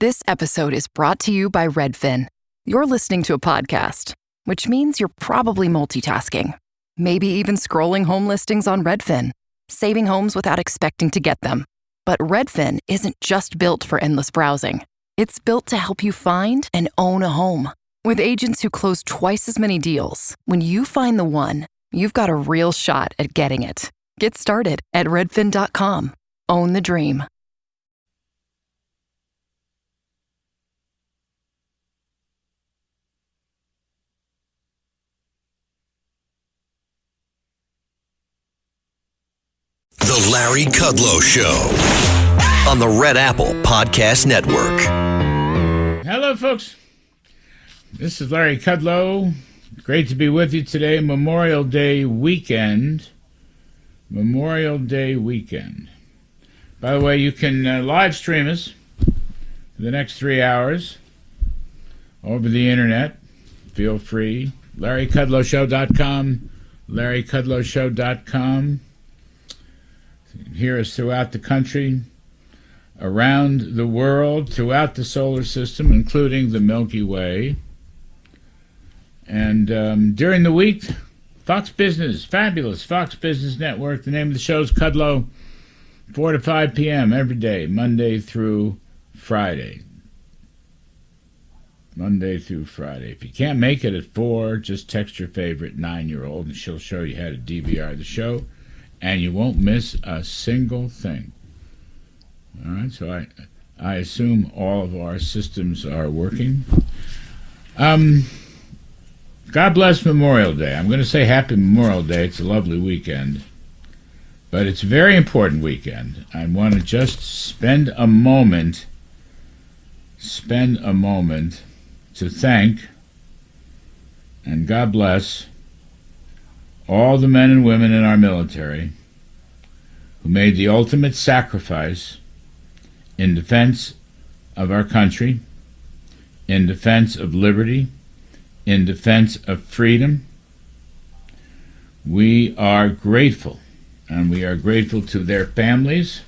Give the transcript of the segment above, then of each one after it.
This episode is brought to you by Redfin. You're listening to a podcast, which means you're probably multitasking. Maybe even scrolling home listings on Redfin, saving homes without expecting to get them. But Redfin isn't just built for endless browsing. It's built to help you find and own a home. With agents who close twice as many deals, when you find the one, you've got a real shot at getting it. Get started at redfin.com. Own the dream. The Larry Kudlow Show on the Red Apple Podcast Network. Hello, folks. This is Larry Kudlow. Great to be with you today. Memorial Day weekend. Memorial Day weekend. By the way, you can live stream us for the next 3 hours over the internet. Feel free. LarryKudlowShow.com. LarryKudlowShow.com. Hear us throughout the country, around the world, throughout the solar system, including the Milky Way. And during the week, Fox Business, fabulous Fox Business Network. The name of the show is Kudlow, 4 to 5 p.m. every day, Monday through Friday. Monday through Friday. If you can't make it at 4, just text your favorite 9-year-old and she'll show you how to DVR the show. And you won't miss a single thing. All right, so I assume all of our systems are working. God bless Memorial Day. I'm going to say Happy Memorial Day. It's a lovely weekend. But it's a very important weekend. I want to just spend a moment to thank and God bless all the men and women in our military who made the ultimate sacrifice in defense of our country, in defense of liberty, in defense of freedom. We are grateful, and we are grateful to their families.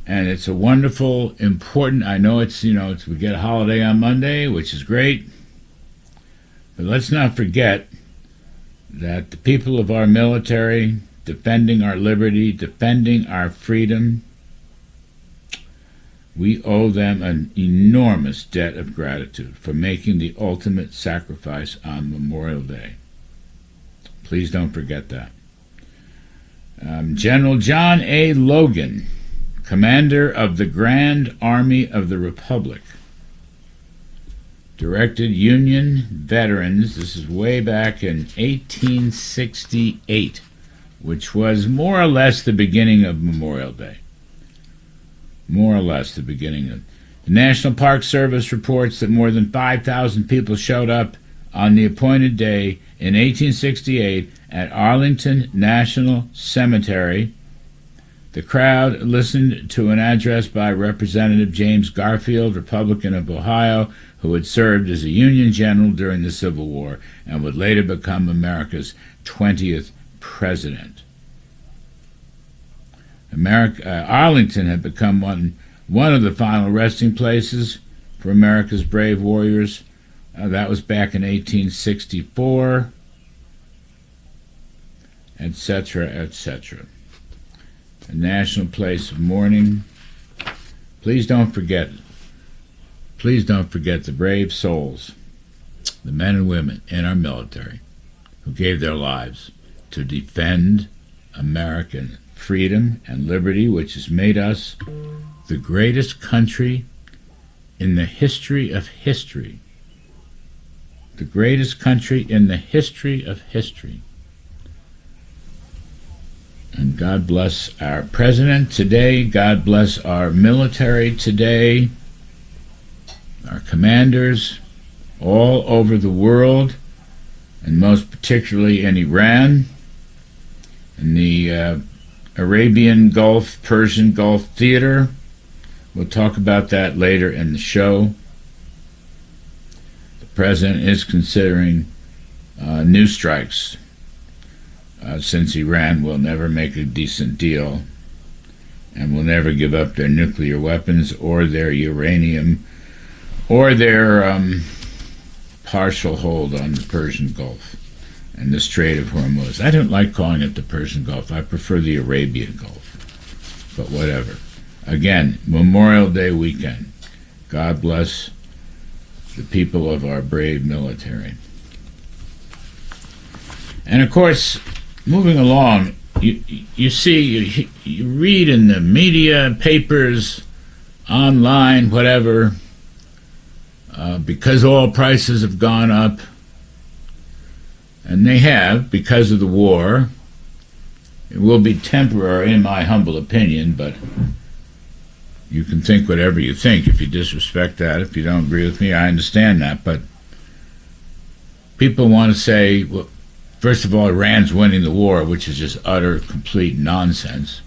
And it's a wonderful, important, I know it's we get a holiday on Monday, which is great, but let's not forget that the people of our military, defending our liberty, defending our freedom, we owe them an enormous debt of gratitude for making the ultimate sacrifice on Memorial Day. Please don't forget that. General John A. Logan, commander of the Grand Army of the Republic, directed Union veterans, this is way back in 1868, which was more or less the beginning of Memorial Day. More or less the beginning of. The National Park Service reports that more than 5,000 people showed up on the appointed day in 1868 at Arlington National Cemetery. The crowd listened to an address by Representative James Garfield, Republican of Ohio, who had served as a Union general during the Civil War and would later become America's 20th president. Arlington had become one of the final resting places for America's brave warriors. That was back in 1864, etc., etc. A national place of mourning. Please don't forget the brave souls, the men and women in our military who gave their lives to defend American freedom and liberty, which has made us the greatest country in the history of history. The greatest country in the history of history. And God bless our president today. God bless our military today. Our commanders all over the world, and most particularly in Iran, in the Arabian Gulf, Persian Gulf theater. We'll talk about that later in the show. The president is considering new strikes since Iran will never make a decent deal and will never give up their nuclear weapons or their uranium or their partial hold on the Persian Gulf and the Strait of Hormuz. I don't like calling it the Persian Gulf. I prefer the Arabian Gulf. But whatever. Again, Memorial Day weekend. God bless the people of our brave military. And of course, moving along, you see, you read in the media, papers, online, whatever, because oil prices have gone up, and they have because of the war. It will be temporary, in my humble opinion, but you can think whatever you think. If you disrespect that, if you don't agree with me, I understand that. But people want to say, well, first of all, Iran's winning the war, which is just utter, complete nonsense.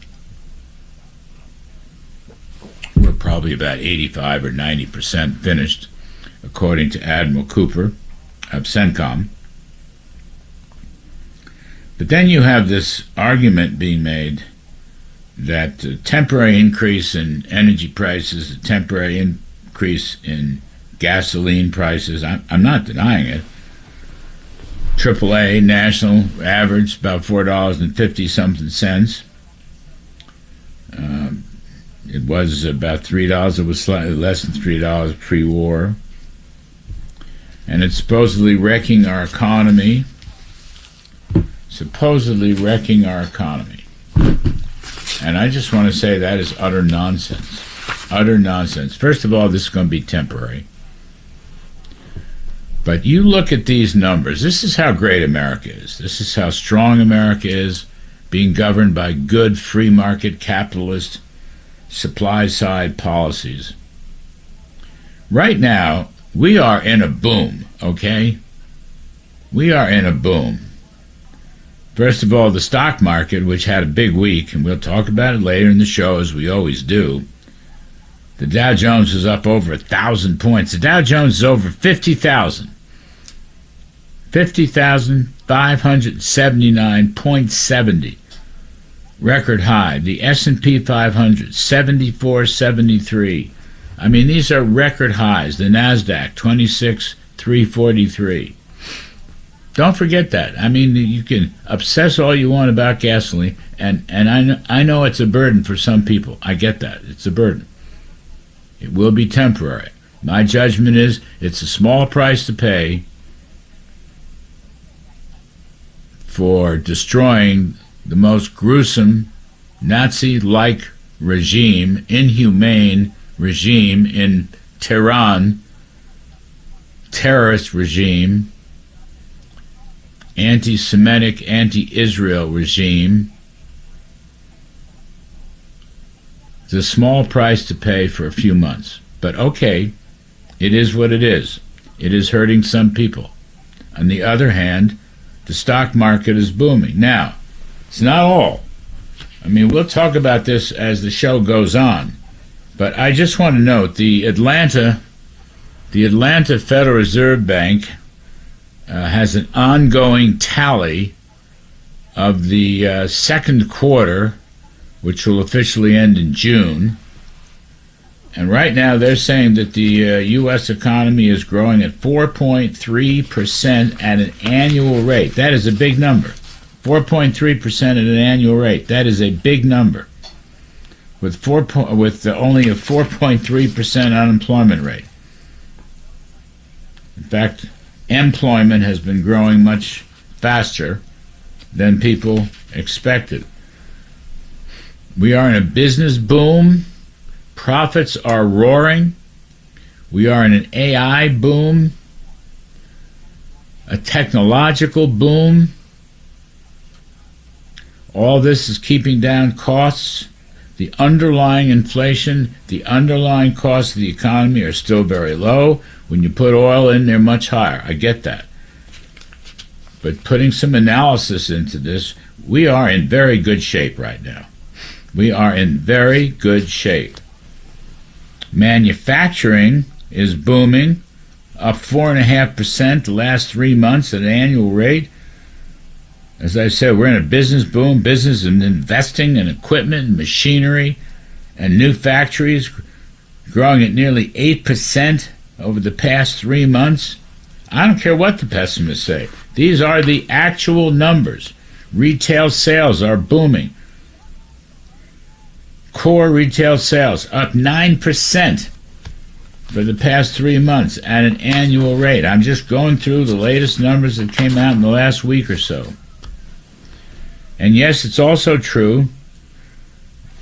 We're probably about 85 or 90% finished, according to Admiral Cooper of CENTCOM. But then you have this argument being made that a temporary increase in energy prices, a temporary increase in gasoline prices, I'm not denying it. AAA national average about $4.50 something. It was about $3. It was slightly less than $3 pre-war, and it's supposedly wrecking our economy. And I just want to say that is utter nonsense. Utter nonsense. First of all, this is going to be temporary. But you look at these numbers. This is how great America is. This is how strong America is, being governed by good free market capitalist supply side policies. Right now, we are in a boom, okay? We are in a boom. First of all, the stock market, which had a big week, and we'll talk about it later in the show, as we always do. The Dow Jones is up over 1,000 points. The Dow Jones is over 50,000. 50,579.70. Record high. The S&P 500, 74.73. I mean, these are record highs. The NASDAQ, 26,343. Don't forget that. I mean, you can obsess all you want about gasoline, and I know it's a burden for some people. I get that. It's a burden. It will be temporary. My judgment is it's a small price to pay for destroying the most gruesome Nazi-like regime, inhumane regime in Tehran, terrorist regime, anti-Semitic, anti-Israel regime. It's a small price to pay for a few months. But okay, it is what it is. It is hurting some people. On the other hand, the stock market is booming. Now, it's not all. I mean, we'll talk about this as the show goes on. But I just want to note the Atlanta Federal Reserve Bank has an ongoing tally of the second quarter, which will officially end in June. And right now they're saying that the U.S. economy is growing at 4.3% at an annual rate. That is a big number. 4.3% at an annual rate. That is a big number. With only a 4.3% unemployment rate. In fact, employment has been growing much faster than people expected. We are in a business boom. Profits are roaring. We are in an AI boom, a technological boom. All this is keeping down costs. The underlying inflation, the underlying costs of the economy are still very low. When you put oil in, they're much higher. I get that. But putting some analysis into this, we are in very good shape right now. We are in very good shape. Manufacturing is booming, up 4.5% the last 3 months at an annual rate. As I said, we're in a business boom, business and investing in equipment and machinery. and new factories growing at nearly 8% over the past 3 months. I don't care what the pessimists say. These are the actual numbers. Retail sales are booming. Core retail sales up 9% for the past 3 months at an annual rate. I'm just going through the latest numbers that came out in the last week or so. And yes, it's also true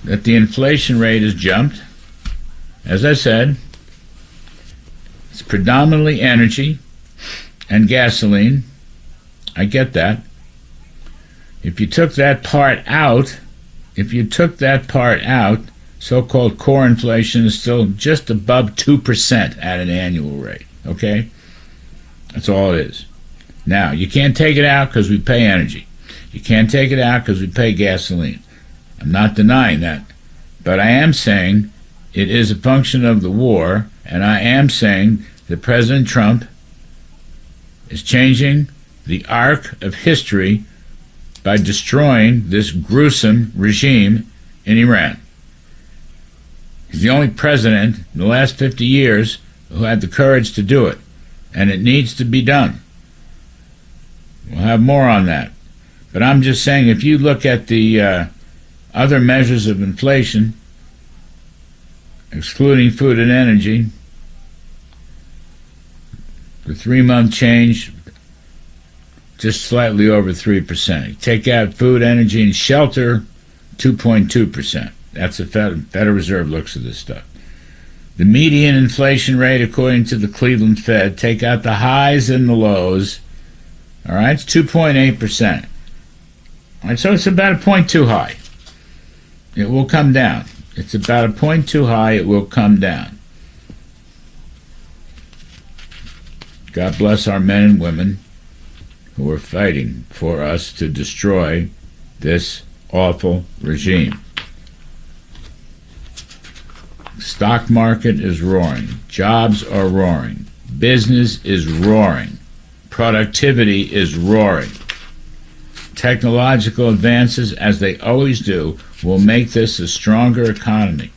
that the inflation rate has jumped. As I said, it's predominantly energy and gasoline. I get that. If you took that part out, so-called core inflation is still just above 2% at an annual rate, okay? That's all it is. Now, you can't take it out because we pay energy. You can't take it out because we pay gasoline. I'm not denying that. But I am saying it is a function of the war, and I am saying that President Trump is changing the arc of history by destroying this gruesome regime in Iran. He's the only president in the last 50 years who had the courage to do it, and it needs to be done. We'll have more on that. But I'm just saying, if you look at the other measures of inflation, excluding food and energy, the 3-month change, just slightly over 3%. Take out food, energy, and shelter, 2.2%. That's the Federal Reserve looks at this stuff. The median inflation rate, according to the Cleveland Fed, take out the highs and the lows, all right, it's 2.8%. All right, so it's about a point too high. It will come down. It's about a point too high. It will come down. God bless our men and women who are fighting for us to destroy this awful regime. Stock market is roaring. Jobs are roaring. Business is roaring. Productivity is roaring. Technological advances, as they always do, will make this a stronger economy.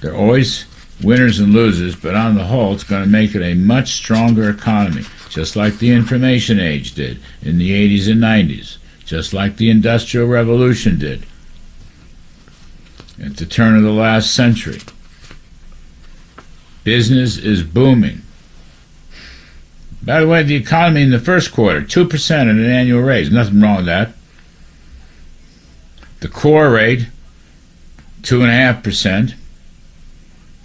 There are always winners and losers, but on the whole, it's going to make it a much stronger economy, just like the information age did in the 80s and 90s, just like the Industrial Revolution did at the turn of the last century. Business is booming. By the way, the economy in the first quarter, 2% at an annual rate. There's nothing wrong with that. The core rate, 2.5%.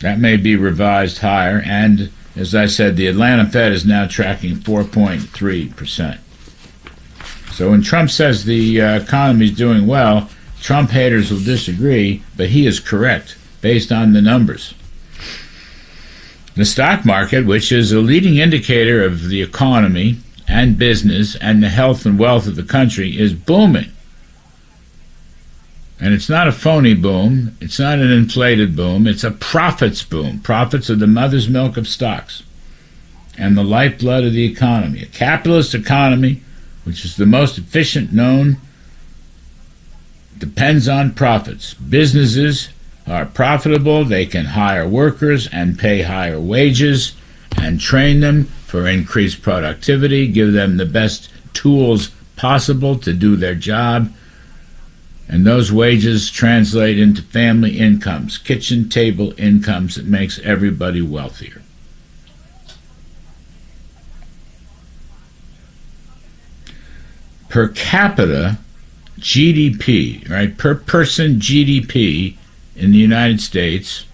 That may be revised higher. And, as I said, the Atlanta Fed is now tracking 4.3%. So when Trump says the economy is doing well, Trump haters will disagree, but he is correct based on the numbers. The stock market, which is a leading indicator of the economy and business and the health and wealth of the country, is booming. And it's not a phony boom. It's not an inflated boom. It's a profits boom. Profits are the mother's milk of stocks and the lifeblood of the economy. A capitalist economy, which is the most efficient known, depends on profits. Businesses are profitable. They can hire workers and pay higher wages and train them for increased productivity, give them the best tools possible to do their job. And those wages translate into family incomes, kitchen table incomes that makes everybody wealthier. Per capita GDP, right, per person GDP in the United States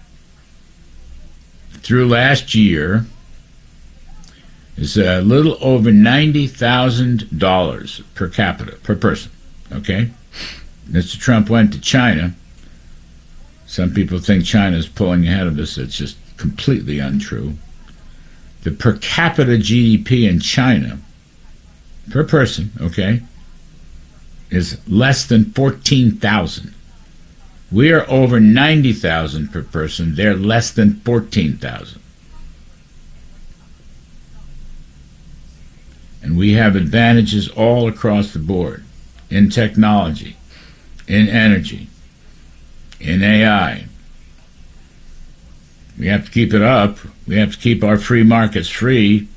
through last year is a little over $90,000 per capita, per person, okay? Mr. Trump went to China. Some people think China is pulling ahead of us. It's just completely untrue. The per capita GDP in China, per person, okay, is less than 14,000. We are over 90,000 per person. They're less than 14,000. And we have advantages all across the board in technology, in energy, in AI. We have to keep it up. We have to keep our free markets free.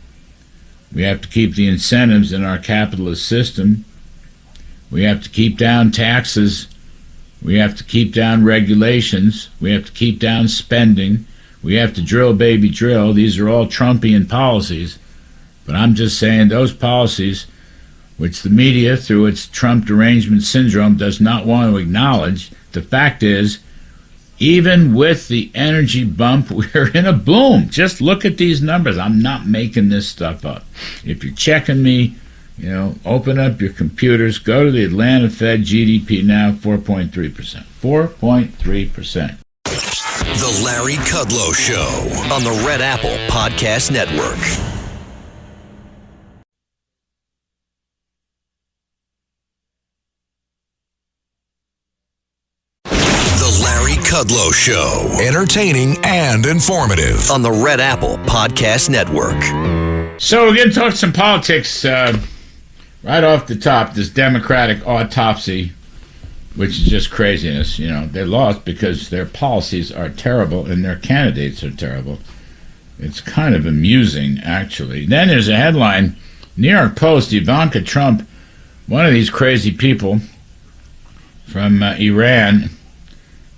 We have to keep the incentives in our capitalist system. We have to keep down taxes. We have to keep down regulations. We have to keep down spending. We have to drill, baby, drill. These are all Trumpian policies. But I'm just saying those policies, which the media, through its Trump derangement syndrome, does not want to acknowledge, the fact is, even with the energy bump, we're in a boom. Just look at these numbers. I'm not making this stuff up. If you're checking me, open up your computers, go to the Atlanta Fed GDP now, 4.3%. 4.3%. The Larry Kudlow Show on the Red Apple Podcast Network. Kudlow Show. Entertaining and informative on the Red Apple Podcast Network. So we're going to talk some politics right off the top. This Democratic autopsy, which is just craziness. They lost because their policies are terrible and their candidates are terrible. It's kind of amusing, actually. Then there's a headline, New York Post, Ivanka Trump, one of these crazy people from Iran,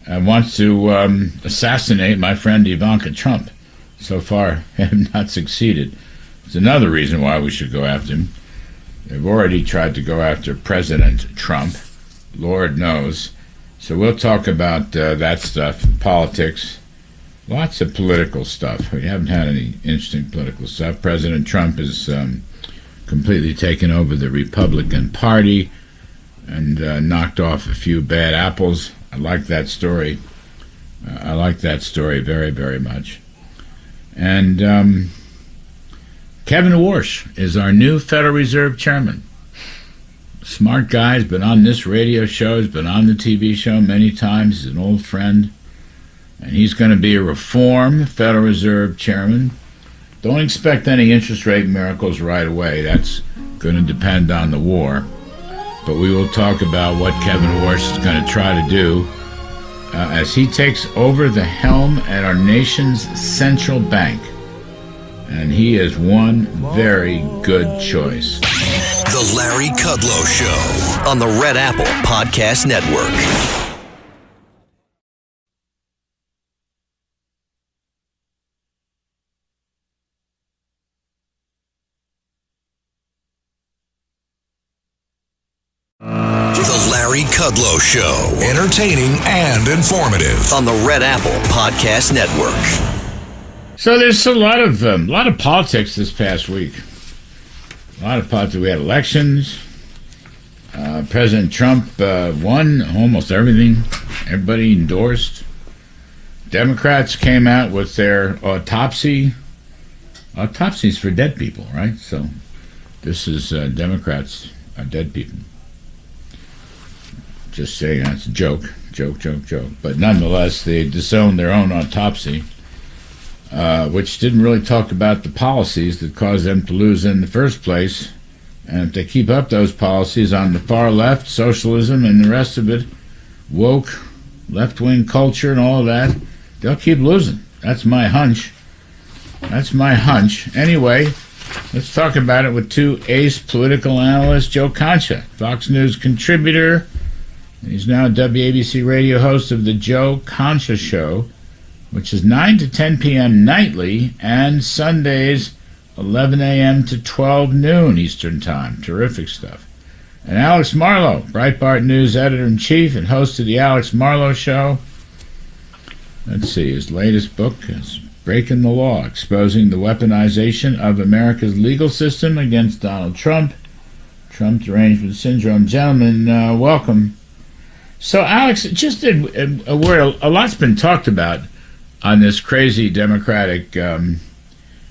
wants to assassinate my friend Ivanka Trump. So far, have not succeeded. It's another reason why we should go after him. They've already tried to go after President Trump. Lord knows. So we'll talk about that stuff, politics, lots of political stuff. We haven't had any interesting political stuff. President Trump has completely taken over the Republican Party and knocked off a few bad apples. I like that story. I like that story very, very much. And Kevin Warsh is our new Federal Reserve Chairman. Smart guy, has been on this radio show, has been on the TV show many times. He's an old friend. And he's going to be a reform Federal Reserve Chairman. Don't expect any interest rate miracles right away. That's going to depend on the war. But we will talk about what Kevin Warsh is going to try to do as he takes over the helm at our nation's central bank. And he is one very good choice. The Larry Kudlow Show on the Red Apple Podcast Network. Larry Kudlow Show. Entertaining and informative on the Red Apple Podcast Network. So there's a lot of politics this past week. A lot of politics. We had elections. President Trump won almost everything. Everybody endorsed. Democrats came out with their autopsy. Autopsies for dead people, right? So this is Democrats are dead people. Just saying, that's a joke. But nonetheless, they disowned their own autopsy, which didn't really talk about the policies that caused them to lose in the first place. And if they keep up those policies on the far left, socialism and the rest of it, woke, left-wing culture and all of that, they'll keep losing. That's my hunch. Anyway, let's talk about it with two ace political analysts, Joe Concha, Fox News contributor. He's now a WABC radio host of the Joe Concha Show, which is 9 to 10 p.m. nightly and Sundays 11 a.m. to 12 noon Eastern Time. Terrific stuff. And Alex Marlow, Breitbart News editor-in-chief and host of the Alex Marlow Show. Let's see, his latest book is Breaking the Law, Exposing the Weaponization of America's Legal System Against Donald Trump. Trump derangement syndrome. Gentlemen, welcome. So, Alex, just a word. A lot's been talked about on this crazy Democratic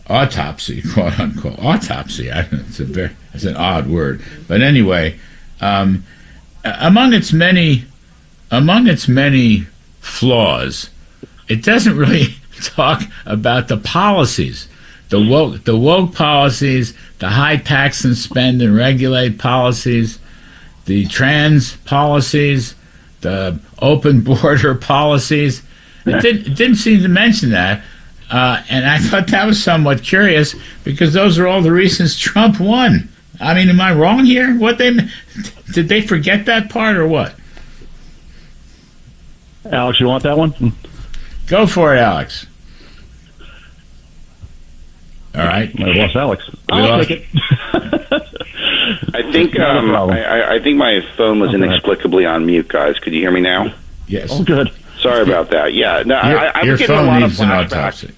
autopsy, quote unquote. Autopsy. It's an odd word, but anyway, among its many flaws, it doesn't really talk about the policies, the woke policies, the high tax and spend and regulate policies, the trans policies, the open border policies. It didn't seem to mention that. And I thought that was somewhat curious because those are all the reasons Trump won. I mean, am I wrong here? Did they forget that part or what? Alex, you want that one? Go for it, Alex. All right. I lost Alex. I'll take it. I think I think my phone was inexplicably on mute, guys. Could you hear me now? Yes. Oh, good. Sorry about that. Yeah. No, I your was getting phone a lot needs of an flashbacks. autopsy.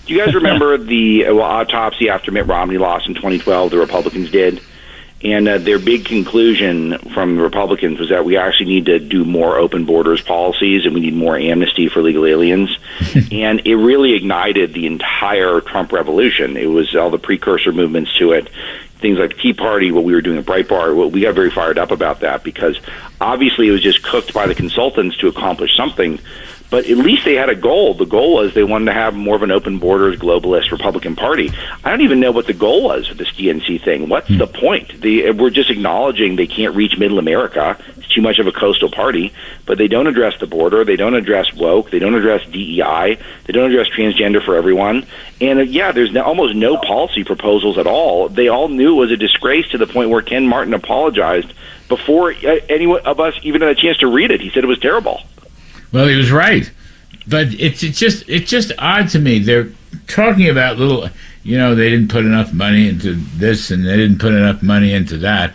Do you guys remember the autopsy after Mitt Romney lost in 2012? The Republicans did. And their big conclusion from the Republicans was that we actually need to do more open borders policies and we need more amnesty for illegal aliens. And it really ignited the entire Trump revolution. It was all the precursor movements to it. Things like the Tea Party, what we were doing at Breitbart, we got very fired up about that because obviously it was just cooked by the consultants to accomplish something. But at least they had a goal. The goal was they wanted to have more of an open borders, globalist Republican Party. I don't even know what the goal was with this DNC thing. What's the point? We're just acknowledging they can't reach middle America. It's too much of a coastal party. But they don't address the border. They don't address woke. They don't address DEI. They don't address transgender for everyone. And, there's almost no policy proposals at all. They all knew it was a disgrace to the point where Ken Martin apologized before anyone of us even had a chance to read it. He said it was terrible. Well, he was right, but it's just odd to me. They're talking about they didn't put enough money into this and they didn't put enough money into that,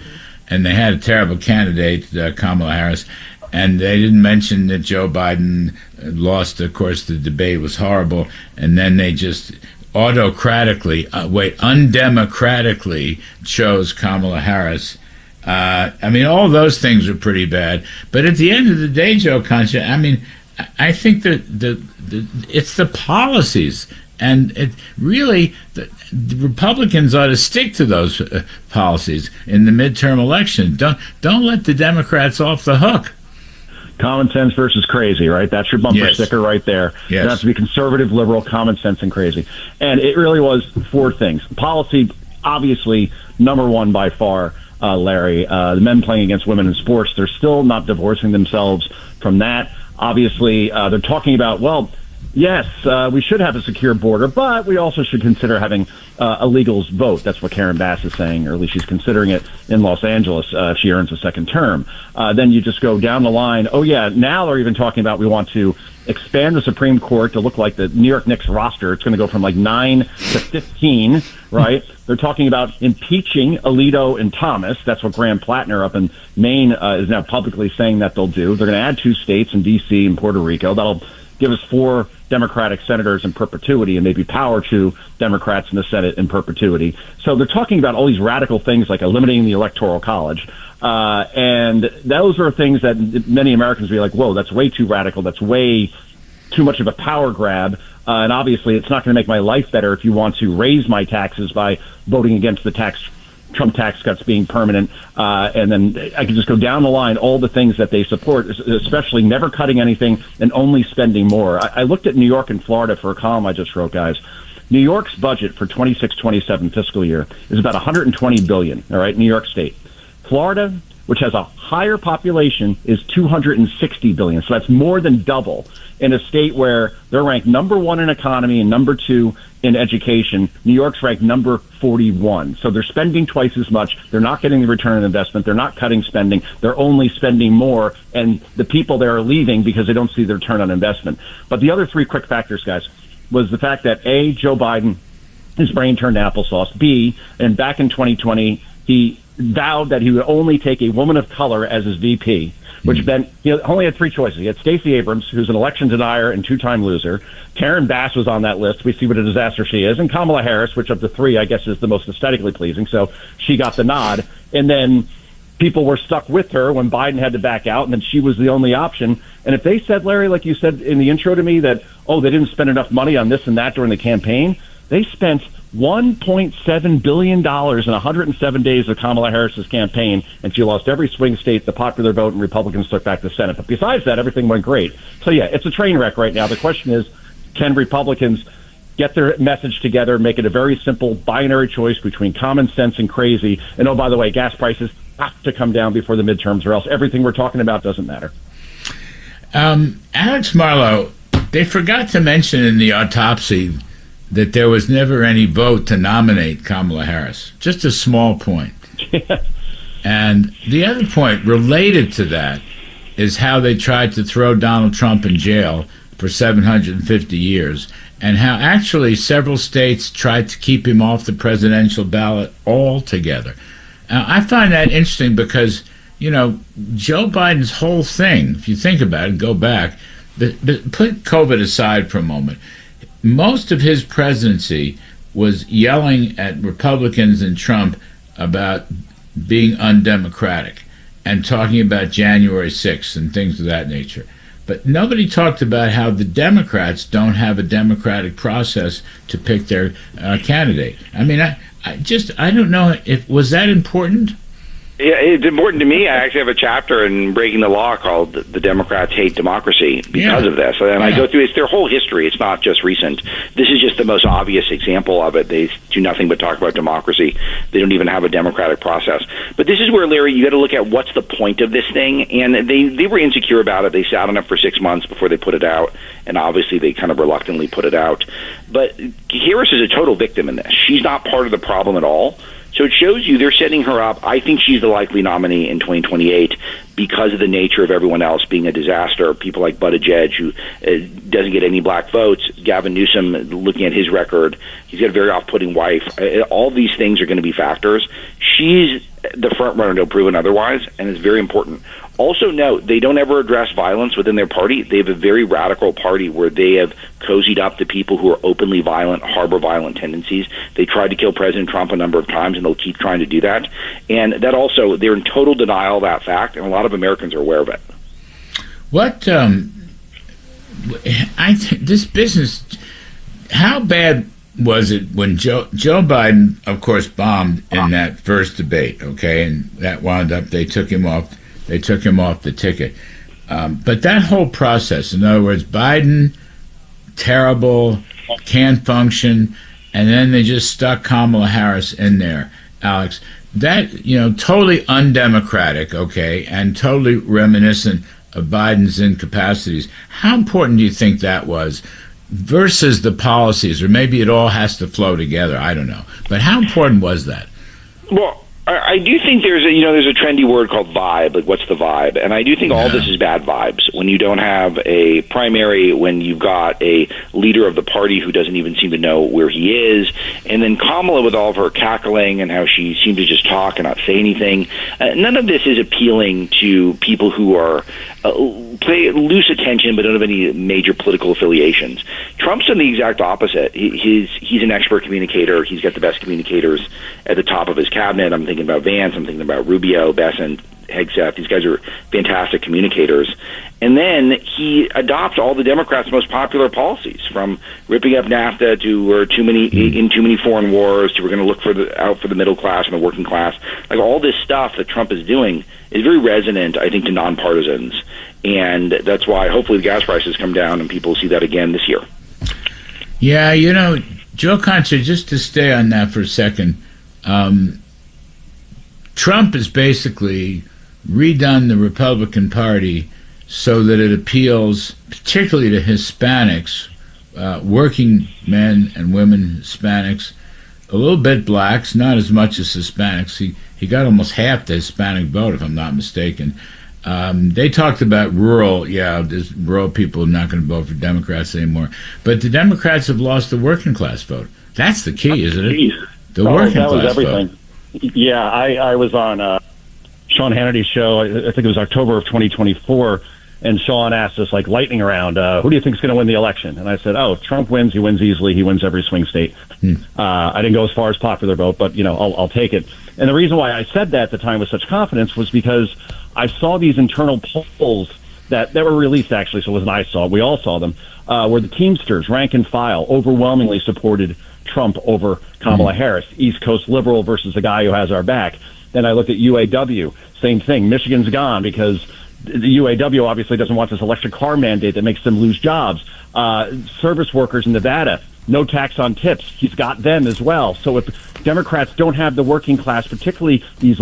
and they had a terrible candidate, Kamala Harris, and they didn't mention that Joe Biden lost. Of course, the debate was horrible, and then they just undemocratically chose Kamala Harris. All those things are pretty bad. But at the end of the day, Joe Concha, I think that it's the policies. And the Republicans ought to stick to those policies in the midterm election. Don't let the Democrats off the hook. Common sense versus crazy, right? That's your bumper sticker right there. Yes. It has to be conservative, liberal, common sense, and crazy. And it really was four things. Policy, obviously, number one by far. Larry, the men playing against women in sports, they're still not divorcing themselves from that. Obviously, they're talking about, yes, we should have a secure border, but we also should consider having illegals vote. That's what Karen Bass is saying, or at least she's considering it in Los Angeles if she earns a second term. Then you just go down the line. Now they're even talking about we want to expand the Supreme Court to look like the New York Knicks roster. It's going to go from 9 to 15, right? They're talking about impeaching Alito and Thomas. That's what Graham Plattner up in Maine is now publicly saying that they'll do. They're going to add 2 states in D.C. and Puerto Rico. That'll give us 4 Democratic senators in perpetuity and maybe power to Democrats in the Senate in perpetuity. So they're talking about all these radical things like eliminating the Electoral College. And those are things that many Americans will be like, whoa, that's way too radical. That's way too much of a power grab. And obviously, it's not going to make my life better if you want to raise my taxes by voting against the Trump tax cuts being permanent. And then I can just go down the line, all the things that they support, especially never cutting anything and only spending more. I looked at New York and Florida for a column I just wrote, guys. New York's budget for 26-27 fiscal year is about $120 billion, all right, New York State. Florida, which has a higher population, is $260 billion. So that's more than double in a state where they're ranked number 1 in economy and number 2 in education. New York's ranked number 41. So they're spending twice as much. They're not getting the return on investment. They're not cutting spending. They're only spending more. And the people there are leaving because they don't see the return on investment. But the other 3 quick factors, guys, was the fact that A, Joe Biden, his brain turned to applesauce. B, and back in 2020, he vowed that he would only take a woman of color as his VP, which meant he only had 3 choices. He had Stacey Abrams, who's an election denier and 2-time loser. Karen Bass was on that list. We see what a disaster she is. And Kamala Harris, which of the 3, I guess, is the most aesthetically pleasing. So she got the nod. And then people were stuck with her when Biden had to back out, and then she was the only option. And if they said, Larry, like you said in the intro to me, that, they didn't spend enough money on this and that during the campaign, they spent $1.7 billion in 107 days of Kamala Harris's campaign, and she lost every swing state, the popular vote, and Republicans took back the Senate. But besides that, everything went great. So, it's a train wreck right now. The question is, can Republicans get their message together, make it a very simple binary choice between common sense and crazy? And, by the way, gas prices have to come down before the midterms, or else everything we're talking about doesn't matter. Alex Marlow, they forgot to mention in the autopsy that there was never any vote to nominate Kamala Harris. Just a small point. And the other point related to that is how they tried to throw Donald Trump in jail for 750 years, and how actually several states tried to keep him off the presidential ballot altogether. Now, I find that interesting because, Joe Biden's whole thing, if you think about it, go back, but put COVID aside for a moment, most of his presidency was yelling at Republicans and Trump about being undemocratic and talking about January 6th and things of that nature. But nobody talked about how the Democrats don't have a democratic process to pick their candidate. I mean, I don't know was that important? Yeah, it's important to me. I actually have a chapter in Breaking the Law called "The Democrats Hate Democracy" because of this. And I go through it's their whole history. It's not just recent. This is just the most obvious example of it. They do nothing but talk about democracy. They don't even have a democratic process. But this is where, Larry, you got to look at what's the point of this thing. And they were insecure about it. They sat on it for 6 months before they put it out. And obviously they kind of reluctantly put it out. But Harris is a total victim in this. She's not part of the problem at all. So it shows you they're setting her up. I think she's the likely nominee in 2028 because of the nature of everyone else being a disaster. People like Buttigieg, who doesn't get any black votes. Gavin Newsom, looking at his record, he's got a very off-putting wife. All these things are going to be factors. She's the front runner to prove otherwise, and it's very important. Also note, they don't ever address violence within their party. They have a very radical party where they have cozied up to people who are openly violent, harbor violent tendencies. They tried to kill President Trump a number of times, and they'll keep trying to do that. And that also, they're in total denial of that fact, and a lot of Americans are aware of it. What, I think this business, how bad was it when Joe Biden, of course, bombed in that first debate, okay, and that wound up, they took him off the ticket. But that whole process, in other words, Biden, terrible, can't function, and then they just stuck Kamala Harris in there, Alex. That, totally undemocratic, okay, and totally reminiscent of Biden's incapacities. How important do you think that was versus the policies? Or maybe it all has to flow together, I don't know. But how important was that? Well, I do think there's a trendy word called vibe. Like, what's the vibe? And I do think all this is bad vibes. When you don't have a primary, when you've got a leader of the party who doesn't even seem to know where he is, and then Kamala with all of her cackling and how she seemed to just talk and not say anything. None of this is appealing to people who are pay loose attention but don't have any major political affiliations. Trump's done the exact opposite. He's an expert communicator. He's got the best communicators at the top of his cabinet. I'm thinking about Vance. I'm thinking about Rubio, Bessent, Hegseth. These guys are fantastic communicators. And then he adopts all the Democrats' most popular policies, from ripping up NAFTA to we're too many foreign wars to we're going to look out for the middle class and the working class. Like, all this stuff that Trump is doing is very resonant, I think, to nonpartisans. And that's why hopefully the gas prices come down and people see that again this year. Yeah, Joe Concha, just to stay on that for a second, Trump has basically redone the Republican Party so that it appeals particularly to Hispanics, working men and women, Hispanics, a little bit blacks, not as much as Hispanics. He got almost half the Hispanic vote, if I'm not mistaken. They talked about there's rural people not going to vote for Democrats anymore. But the Democrats have lost the working class vote. That's the key, isn't it? The working class vote. Yeah, I was on Sean Hannity's show, I think it was October of 2024, and Sean asked us, like, lightning round, who do you think is going to win the election? And I said, Trump wins. He wins easily. He wins every swing state. I didn't go as far as popular vote, but, I'll take it. And the reason why I said that at the time with such confidence was because I saw these internal polls that were released, actually, so it wasn't I saw, we all saw them, where the Teamsters, rank and file, overwhelmingly supported Trump over Kamala Harris, East Coast liberal versus the guy who has our back. Then I looked at UAW, same thing. Michigan's gone because the UAW obviously doesn't want this electric car mandate that makes them lose jobs. Service workers in Nevada, no tax on tips. He's got them as well. So if Democrats don't have the working class, particularly these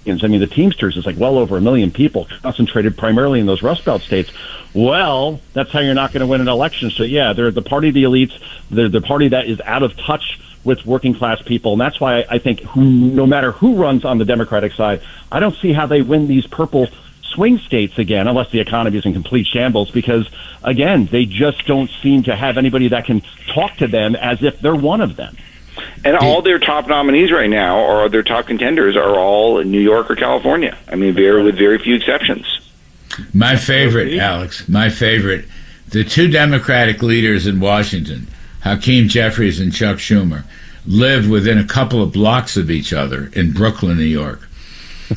I mean, the Teamsters is like well over 1 million people concentrated primarily in those Rust Belt states. Well, that's how you're not going to win an election. So, yeah, they're the party of the elites. They're the party that is out of touch with working class people. And that's why I think no matter who runs on the Democratic side, I don't see how they win these purple swing states again, unless the economy is in complete shambles, because, again, they just don't seem to have anybody that can talk to them as if they're one of them. And all their top nominees right now, or their top contenders, are all in New York or California. I mean, with very few exceptions. My favorite, Alex, the two Democratic leaders in Washington, Hakeem Jeffries and Chuck Schumer, live within a couple of blocks of each other in Brooklyn, New York,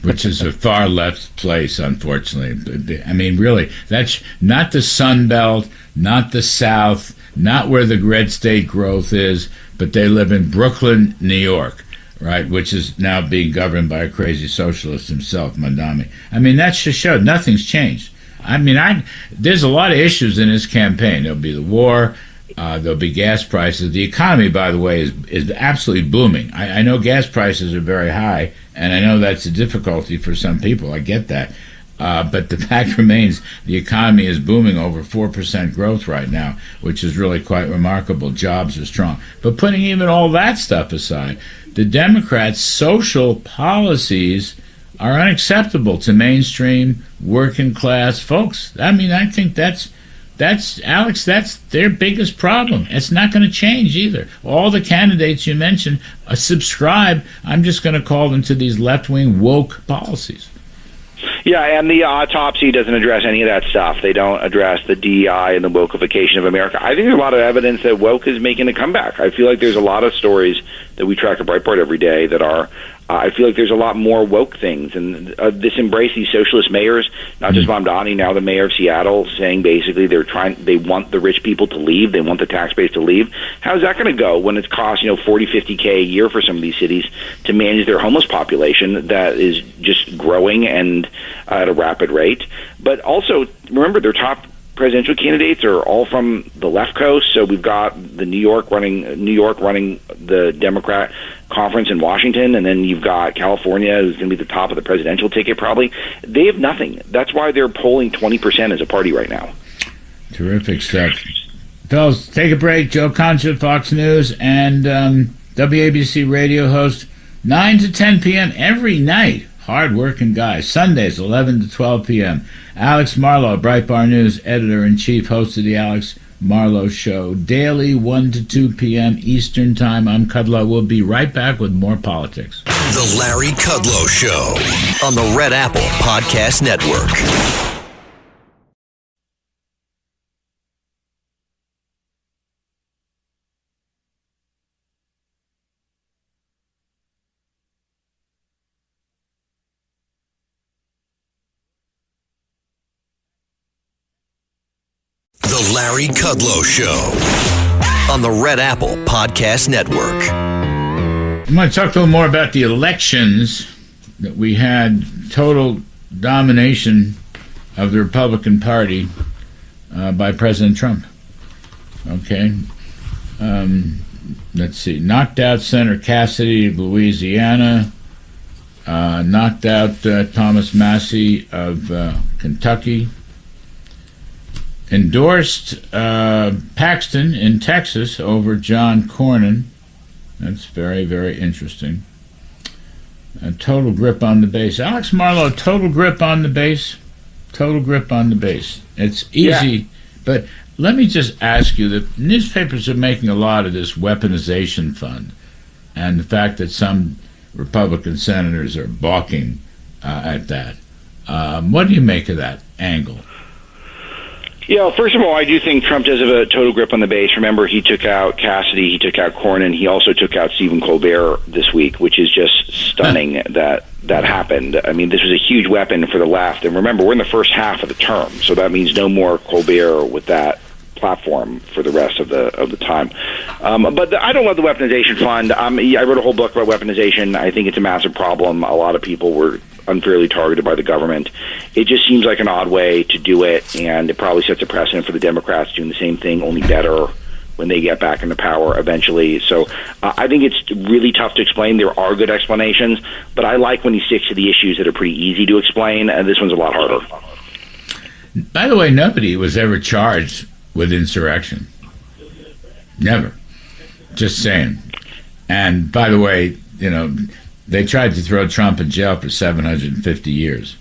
which is a far left place, unfortunately. I mean, really, that's not the Sun Belt, not the South, not where the red state growth is, but they live in Brooklyn, New York, right, which is now being governed by a crazy socialist himself, Mandami. I mean, that just showed nothing's changed. I mean, there's a lot of issues in his campaign. There'll be the war. There'll be gas prices. The economy, by the way, is absolutely booming. I know gas prices are very high, and I know that's a difficulty for some people. I get that. But the fact remains the economy is booming, over 4% growth right now, which is really quite remarkable. Jobs are strong. But putting even all that stuff aside, the Democrats' social policies are unacceptable to mainstream working class folks. I mean, I think that's Alex, that's their biggest problem. It's not going to change either. All the candidates you mentioned subscribe, I'm just going to call them, to these left-wing woke policies. Yeah, and the autopsy doesn't address any of that stuff. They don't address the DEI and the wokeification of America. I think there's a lot of evidence that woke is making a comeback. I feel like there's a lot of stories that we track at Breitbart every day that are I feel like there's a lot more woke things, and this embrace these socialist mayors, not just Mamdani, now the mayor of Seattle, saying basically they want the rich people to leave, they want the tax base to leave. How's that going to go when it's cost 40, 50K a year for some of these cities to manage their homeless population that is just growing and at a rapid rate? But also, remember, their top presidential candidates are all from the left coast. So we've got the New York running the Democrat conference in Washington, and then you've got California, who's going to be the top of the presidential ticket probably. They have nothing. That's why they're polling 20% as a party right now. Terrific stuff. Fellas, take a break. Joe Concha, Fox News, and WABC radio host, 9 to 10 p.m. every night. Hard-working guy. Sundays, 11 to 12 p.m. Alex Marlow, Breitbart News editor-in-chief, host of the Alex Marlow Show, daily 1 to 2 p.m. Eastern Time. I'm Kudlow. We'll be right back with more politics. The Larry Kudlow Show on the Red Apple Podcast Network. The Larry Kudlow Show on the Red Apple Podcast Network. I'm going to talk a little more about the elections that we had. Total domination of the Republican Party by President Trump. Okay. Let's see. Knocked out Senator Cassidy of Louisiana. Knocked out Thomas Massie of Kentucky. Endorsed Paxton in Texas over John Cornyn. That's very, very interesting. A total grip on the base. Alex Marlow, total grip on the base. Total grip on the base. It's easy, but let me just ask you, the newspapers are making a lot of this weaponization fund, and the fact that some Republican senators are balking at that. What do you make of that angle? Yeah, first of all, I do think Trump does have a total grip on the base. Remember, he took out Cassidy, he took out Cornyn, he also took out Stephen Colbert this week, which is just stunning that happened. I mean, this was a huge weapon for the left. And remember, we're in the first half of the term, so that means no more Colbert with that platform for the rest of the time. But I don't love the weaponization fund. I wrote a whole book about weaponization. I think it's a massive problem. A lot of people were unfairly targeted by the government. It just seems like an odd way to do it, and it probably sets a precedent for the Democrats doing the same thing, only better when they get back into power eventually. So I think it's really tough to explain. There are good explanations, but I like when he sticks to the issues that are pretty easy to explain, and this one's a lot harder. By the way, nobody was ever charged with insurrection. Never. Just saying. And by the way, they tried to throw Trump in jail for 750 years.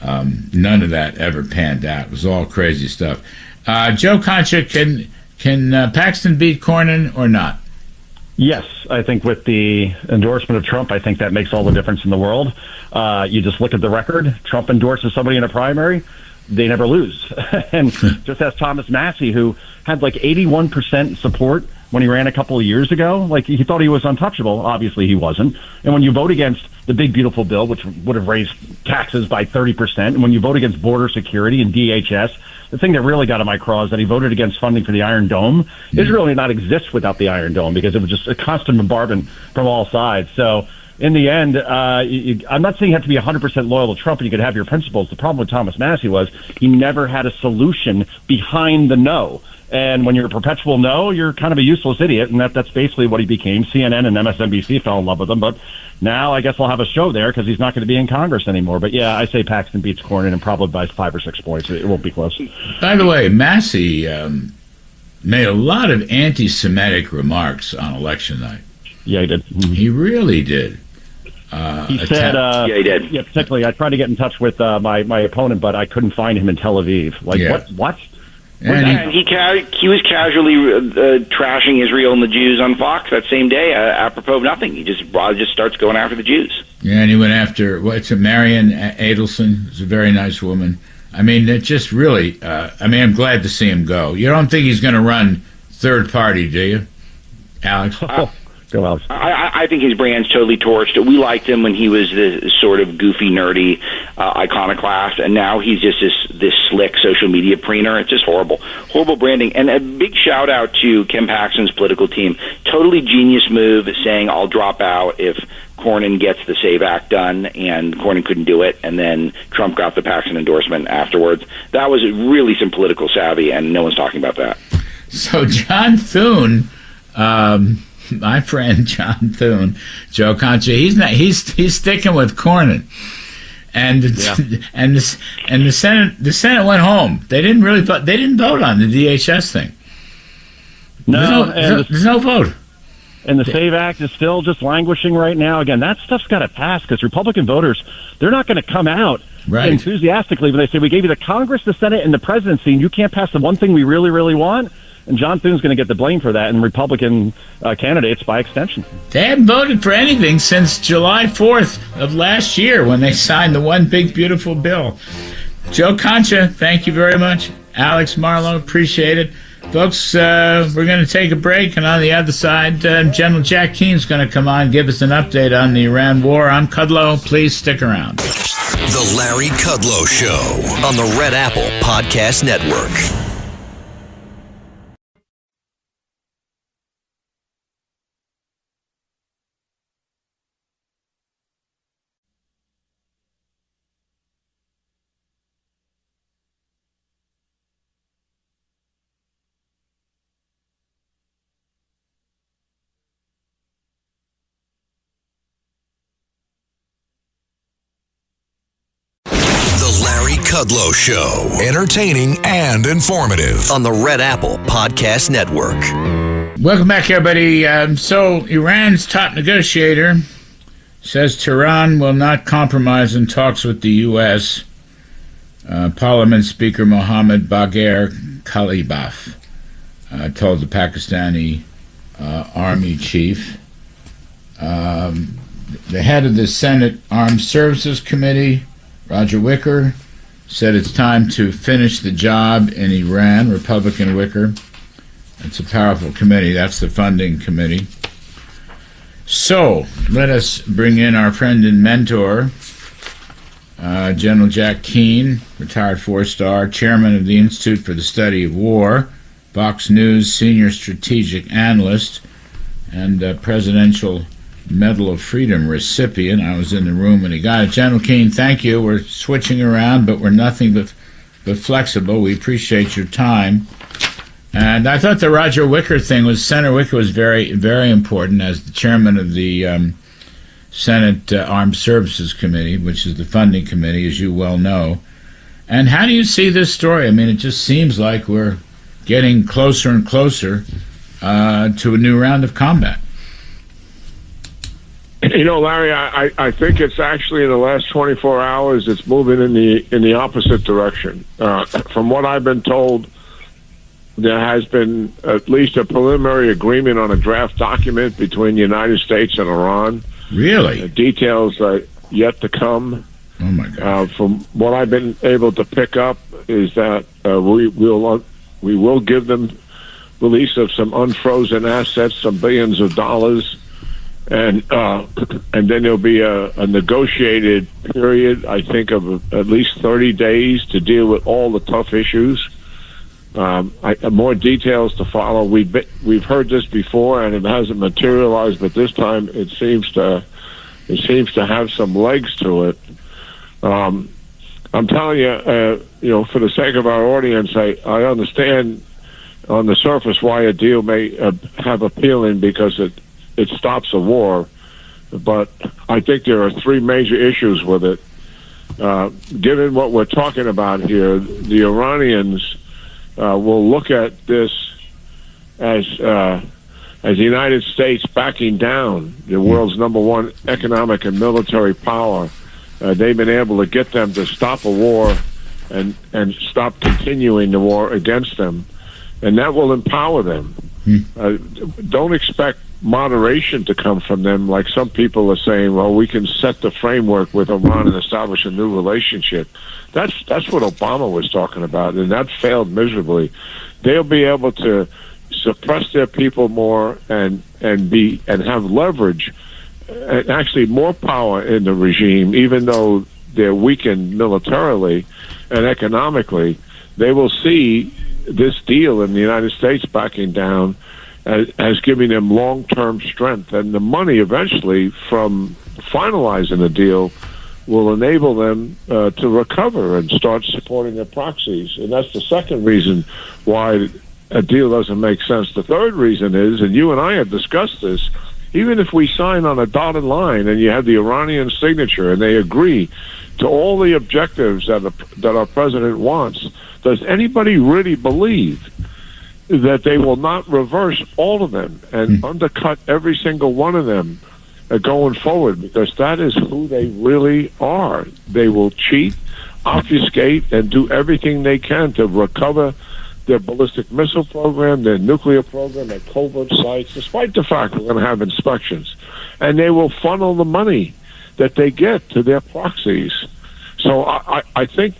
None of that ever panned out. It was all crazy stuff. Joe Concha, can Paxton beat Cornyn or not? Yes, I think with the endorsement of Trump, I think that makes all the difference in the world. You just look at the record. Trump endorses somebody in a primary, they never lose. And just as Thomas Massey, who had like 81% support when he ran a couple of years ago, like he thought he was untouchable. Obviously he wasn't. And when you vote against the big beautiful bill, which would have raised taxes by 30%, and when you vote against border security and DHS, the thing that really got on my craw is that he voted against funding for the Iron Dome. Israel did not exist without the Iron Dome because it was just a constant bombardment from all sides. So in the end, I'm not saying you have to be 100% loyal to Trump and you could have your principles. The problem with Thomas Massey was he never had a solution behind the no. And when you're a perpetual no, you're kind of a useless idiot, and that's basically what he became. CNN and MSNBC fell in love with him, but now I guess I'll have a show there because he's not going to be in Congress anymore. But yeah, I say Paxton beats Cornyn and probably by 5 or 6 points. It won't be close. By the way, Massey made a lot of anti-Semitic remarks on election night. Yeah, he did. Mm-hmm. He really did. He said, yeah, he did. Yeah, particularly, I tried to get in touch with my opponent, but I couldn't find him in Tel Aviv. Like, yeah. What? And he was casually trashing Israel and the Jews on Fox that same day, apropos of nothing. He just starts going after the Jews. Yeah, and he went after Marian Adelson, who's a very nice woman. I mean, it just really. I'm glad to see him go. You don't think he's going to run third party, do you, Alex? Go, Alex. I think his brand's totally torched. We liked him when he was this sort of goofy, nerdy iconoclast, and now he's just this slick social media preener. It's just horrible branding. And a big shout out to Kim Paxton's political team. Totally genius move, saying I'll drop out if Cornyn gets the SAVE Act done, and Cornyn couldn't do it, and then Trump got the Paxton endorsement afterwards. That was really some political savvy, and no one's talking about that. So John Thune. My friend John Thune, Joe Concha, he's sticking with Cornyn, and the Senate went home. They didn't really vote. They didn't vote on the DHS thing. There's no vote. And the SAVE Act is still just languishing right now. Again, that stuff's got to pass because Republican voters, they're not going to come out enthusiastically when they say we gave you the Congress, the Senate, and the presidency, and you can't pass the one thing we really, really want. And John Thune's going to get the blame for that, and Republican candidates by extension. They haven't voted for anything since July 4th of last year when they signed the one big, beautiful bill. Joe Concha, thank you very much. Alex Marlow, appreciate it. Folks, we're going to take a break, and on the other side, General Jack Keane's going to come on and give us an update on the Iran war. I'm Kudlow. Please stick around. The Larry Kudlow Show on the Red Apple Podcast Network. Kudlow Show. Entertaining and informative on the Red Apple Podcast Network. Welcome back, everybody. So Iran's top negotiator says Tehran will not compromise in talks with the U.S. Parliament Speaker Mohammad Bagher Khalibaf told the Pakistani Army chief. The head of the Senate Armed Services Committee, Roger Wicker, said it's time to finish the job in Iran. Republican Wicker. It's a powerful committee. That's the funding committee. So let us bring in our friend and mentor, General Jack Keane, retired 4-star, chairman of the Institute for the Study of War, Fox News senior strategic analyst, and Presidential Medal of Freedom recipient. I was in the room when he got it. General Keane, thank you. We're switching around, but we're nothing but flexible. We appreciate your time. And I thought the Roger Wicker thing was, Senator Wicker was very, very important as the chairman of the Senate Armed Services Committee, which is the funding committee, as you well know. And how do you see this story? I mean, it just seems like we're getting closer and closer to a new round of combat. You know, Larry, I think it's actually in the last 24 hours, it's moving in the opposite direction. From what I've been told, there has been at least a preliminary agreement on a draft document between the United States and Iran. Really? The details are yet to come. Oh, my God. From what I've been able to pick up is that we will give them release of some unfrozen assets, some billions of dollars, and then there'll be a negotiated period, I think, of at least 30 days to deal with all the tough issues. More details to follow. We've heard this before, and it hasn't materialized, but this time it seems to have some legs to it. I'm telling you, for the sake of our audience, I understand on the surface why a deal may have appealing because it stops a war, but I think there are three major issues with it. Given what we're talking about here, the Iranians will look at this as the United States backing down, the world's number one economic and military power. They've been able to get them to stop a war and stop continuing the war against them, and that will empower them. Don't expect moderation to come from them, like some people are saying. Well, we can set the framework with Iran and establish a new relationship. That's what Obama was talking about, and that failed miserably. They'll be able to suppress their people more and have leverage, and actually more power in the regime, even though they're weakened militarily and economically. They will see this deal in the United States backing down as giving them long-term strength, and the money eventually from finalizing the deal will enable them to recover and start supporting their proxies. And that's the second reason why a deal doesn't make sense. The third reason is, and you and I have discussed this, even if we sign on a dotted line and you have the Iranian signature and they agree to all the objectives that our president wants, does anybody really believe that they will not reverse all of them and undercut every single one of them going forward? Because that is who they really are. They will cheat, obfuscate, and do everything they can to recover their ballistic missile program, their nuclear program at covert sites, despite the fact we're going to have inspections. And they will funnel the money that they get to their proxies. So I think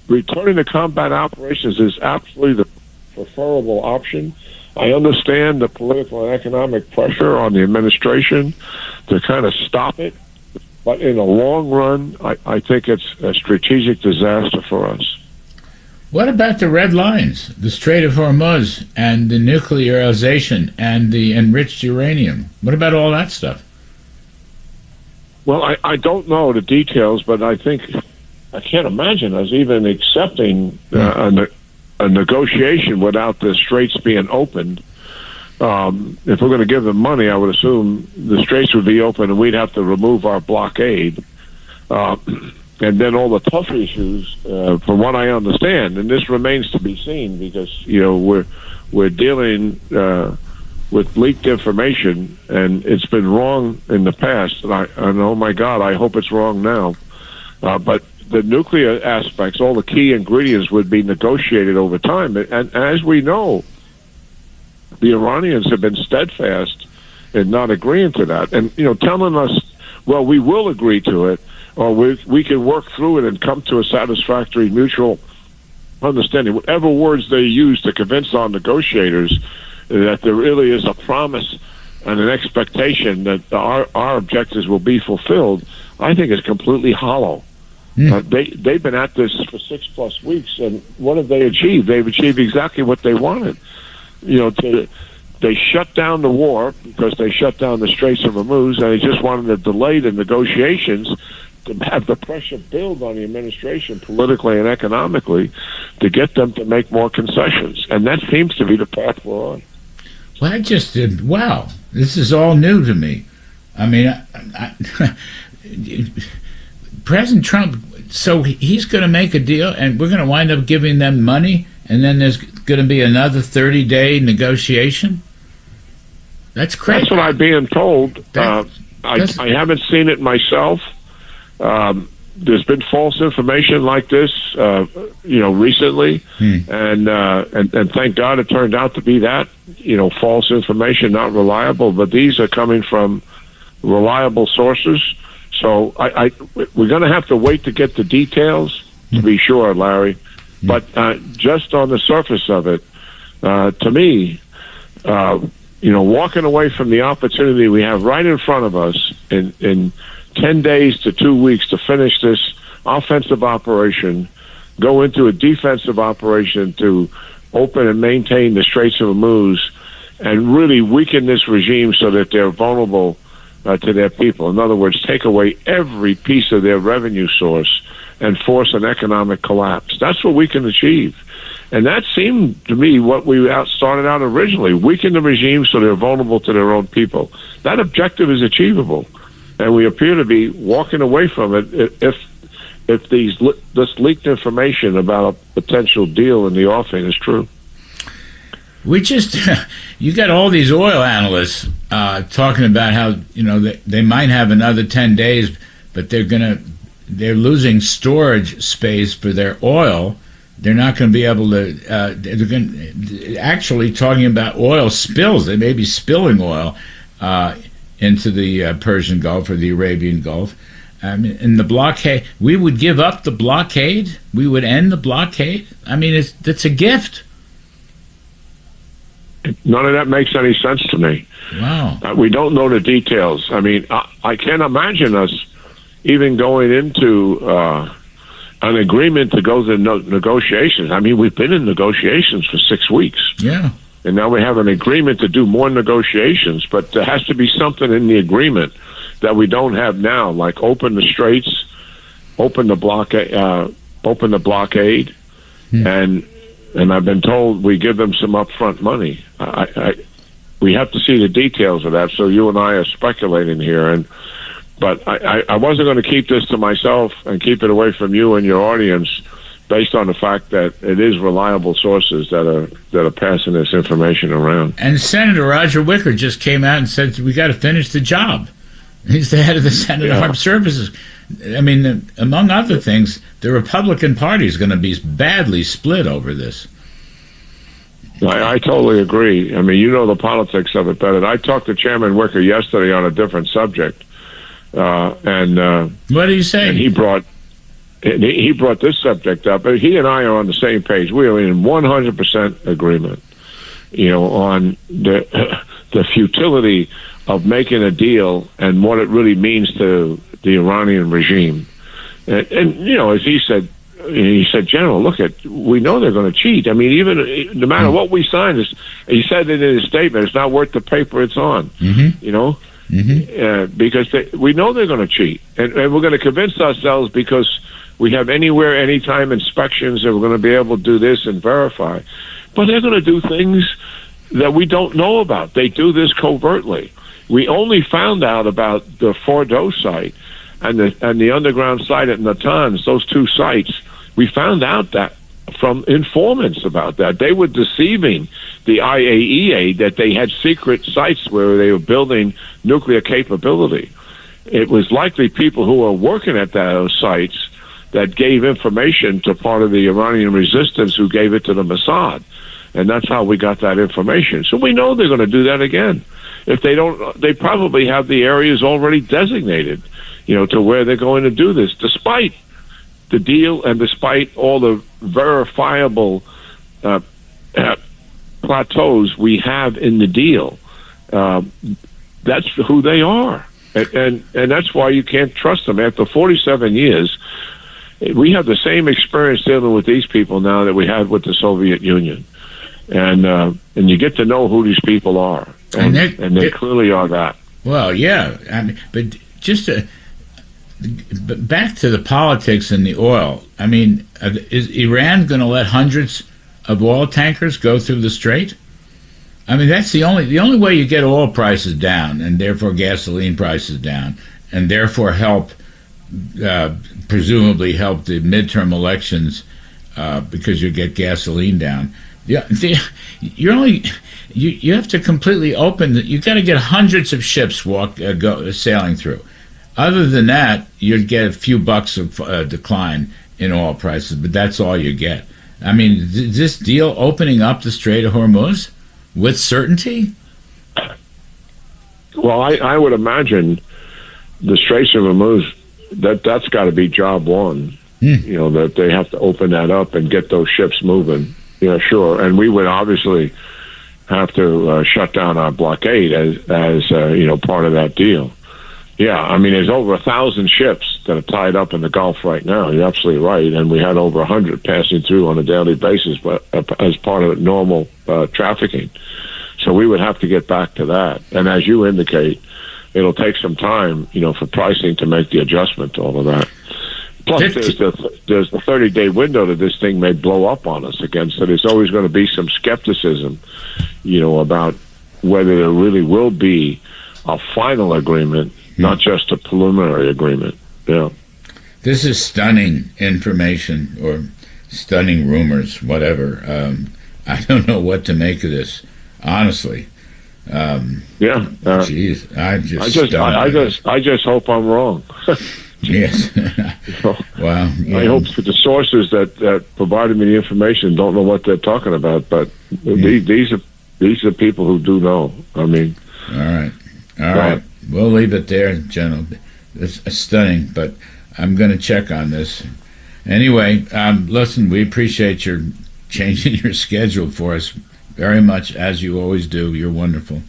returning to combat operations is absolutely the preferable option. I understand the political and economic pressure on the administration to kind of stop it, but in the long run, I think it's a strategic disaster for us. What about the red lines, the Strait of Hormuz, and the nuclearization and the enriched uranium? What about all that stuff? Well, I don't know the details, but I can't imagine us even accepting a negotiation without the straits being opened. If we're going to give them money, I would assume the straits would be open and we'd have to remove our blockade. And then all the tough issues, from what I understand, and this remains to be seen because, we're dealing with leaked information, and it's been wrong in the past. And oh my God, I hope it's wrong now. But the nuclear aspects, all the key ingredients would be negotiated over time. And as we know, the Iranians have been steadfast in not agreeing to that. And, telling us, well, we will agree to it, or we can work through it and come to a satisfactory mutual understanding. Whatever words they use to convince our negotiators that there really is a promise and an expectation that our objectives will be fulfilled, I think is completely hollow. They've been at this for 6+ weeks, and what have they achieved? They've achieved exactly what they wanted. They shut down the war because they shut down the Straits of Hormuz, and they just wanted to delay the negotiations to have the pressure build on the administration politically and economically to get them to make more concessions. And that seems to be the path we're on. Well, wow, this is all new to me. I mean, President Trump, so he's going to make a deal, and we're going to wind up giving them money, and then there's going to be another 30-day negotiation? That's crazy. That's what I'm being told. I haven't seen it myself. There's been false information like this, recently, and thank God it turned out to be that, false information, not reliable. But these are coming from reliable sources. So we're going to have to wait to get the details to be sure, Larry. But just on the surface of it, to me, walking away from the opportunity we have right in front of us in 10 days to 2 weeks to finish this offensive operation, go into a defensive operation to open and maintain the Straits of Hormuz, and really weaken this regime so that they're vulnerable to their people. In other words, take away every piece of their revenue source and force an economic collapse. That's what we can achieve. And that seemed to me what we started out originally, weaken the regime so they're vulnerable to their own people. That objective is achievable. And we appear to be walking away from it if this leaked information about a potential deal in the offing is true. You got all these oil analysts talking about how they might have another 10 days, but they're losing storage space for their oil. They're not going to be able to. Actually, talking about oil spills, they may be spilling oil into the Persian Gulf or the Arabian Gulf. In the blockade, we would give up the blockade. We would end the blockade. I mean, it's a gift. None of that makes any sense to me. Wow. We don't know the details. I mean, I can't imagine us even going into an agreement to go to negotiations. I mean, we've been in negotiations for 6 weeks. Yeah. And now we have an agreement to do more negotiations, but there has to be something in the agreement that we don't have now, like open the straits, open the blockade, and I've been told we give them some upfront money. We have to see the details of that. So you and I are speculating here, but I wasn't going to keep this to myself and keep it away from you and your audience, based on the fact that it is reliable sources that are passing this information around. And Senator Roger Wicker just came out and said we got to finish the job. He's the head of the Senate Armed Services. I mean, among other things, the Republican Party is going to be badly split over this. I totally agree. I mean, you know the politics of it better. I talked to Chairman Wicker yesterday on a different subject, and what did he say? And he brought this subject up. He and I are on the same page. We are in 100% agreement, on the futility of making a deal and what it really means to the Iranian regime. And as he said, General, we know they're going to cheat. I mean, even no matter what we sign, he said it in his statement, it's not worth the paper it's on, because we know they're going to cheat. And we're going to convince ourselves because we have anywhere, anytime inspections that we're going to be able to do this and verify. But they're going to do things that we don't know about. They do this covertly. We only found out about the Fordo site and the underground site at Natanz, those two sites. We found out that from informants about that. They were deceiving the IAEA that they had secret sites where they were building nuclear capability. It was likely people who were working at those sites that gave information to part of the Iranian resistance who gave it to the Mossad. And that's how we got that information. So we know they're going to do that again. If they don't, they probably have the areas already designated, to where they're going to do this, despite the deal and despite all the verifiable plateaus we have in the deal. That's who they are. And that's why you can't trust them. After 47 years, we have the same experience dealing with these people now that we had with the Soviet Union. And you get to know who these people are. And they clearly are that. Well, yeah. I mean, but just back to the politics and the oil. I mean, is Iran going to let hundreds of oil tankers go through the strait? I mean, that's the only way you get oil prices down, and therefore gasoline prices down, and therefore presumably help the midterm elections because you get gasoline down. You have to completely open. You got to get hundreds of ships sailing through. Other than that, you'd get a few bucks of decline in oil prices, but that's all you get. I mean, this deal opening up the Strait of Hormuz with certainty? Well, I would imagine the Straits of Hormuz, that's got to be job one. You know, that they have to open that up and get those ships moving. Yeah, sure. And we would obviously have to shut down our blockade as part of that deal. Yeah, I mean, there's over 1,000 ships that are tied up in the Gulf right now. You're absolutely right. And we had over 100 passing through on a daily basis, but as part of normal trafficking. So we would have to get back to that. And as you indicate, it'll take some time, for pricing to make the adjustment to all of that. Plus, there's the 30-day window that this thing may blow up on us again. So there's always going to be some skepticism, about whether there really will be a final agreement, not just a preliminary agreement. Yeah. This is stunning information or stunning rumors, whatever. I don't know what to make of this, honestly. Geez, I just hope I'm wrong. Yes. Wow. I hope that the sources that provided me the information don't know what they're talking about, but these are people who do know. I mean. All right. We'll leave it there, General. It's stunning, but I'm going to check on this. Anyway, listen, we appreciate your changing your schedule for us very much, as you always do. You're wonderful.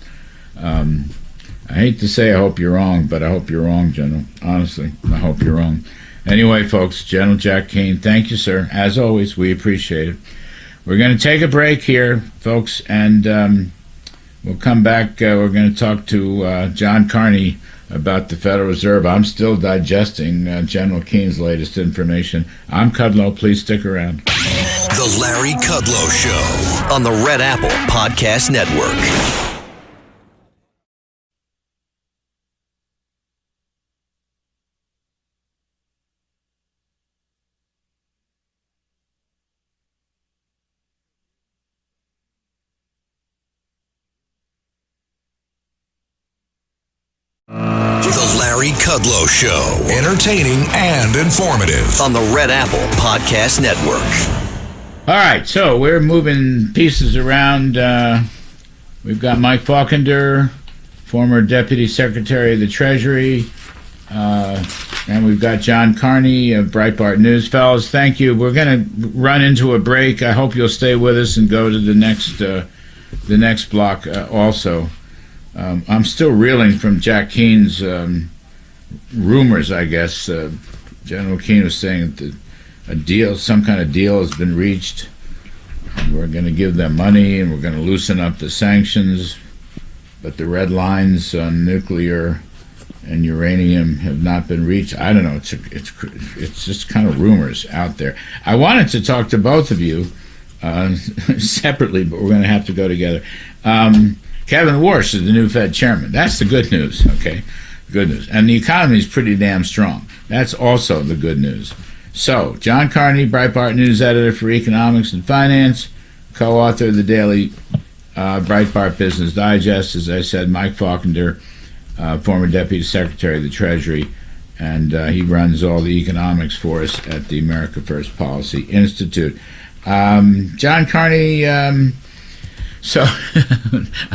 I hate to say I hope you're wrong, but I hope you're wrong, General. Honestly, I hope you're wrong. Anyway, folks, General Jack Keane, thank you, sir. As always, we appreciate it. We're going to take a break here, folks, and we'll come back. We're going to talk to John Carney about the Federal Reserve. I'm still digesting General Keane's latest information. I'm Kudlow. Please stick around. The Larry Kudlow Show on the Red Apple Podcast Network. Larry Kudlow Show. Entertaining and informative on the Red Apple Podcast Network. All right, so we're moving pieces around. We've got Mike Faulkender, former Deputy Secretary of the Treasury, and we've got John Carney of Breitbart News. Fellas, thank you. We're going to run into a break. I hope you'll stay with us and go to the next block also. I'm still reeling from Jack Keane's rumors, I guess. General Keane was saying that some kind of deal has been reached. And we're going to give them money, and we're going to loosen up the sanctions, but the red lines on nuclear and uranium have not been reached. I don't know. It's just kind of rumors out there. I wanted to talk to both of you separately, but we're going to have to go together. Kevin Warsh is the new Fed chairman. That's the good news, okay? Good news. And the economy is pretty damn strong. That's also the good news. So, John Carney, Breitbart News editor for economics and finance, co-author of the daily Breitbart Business Digest, as I said, Mike Faulkender, former Deputy Secretary of the Treasury, and he runs all the economics for us at the America First Policy Institute. John Carney... So,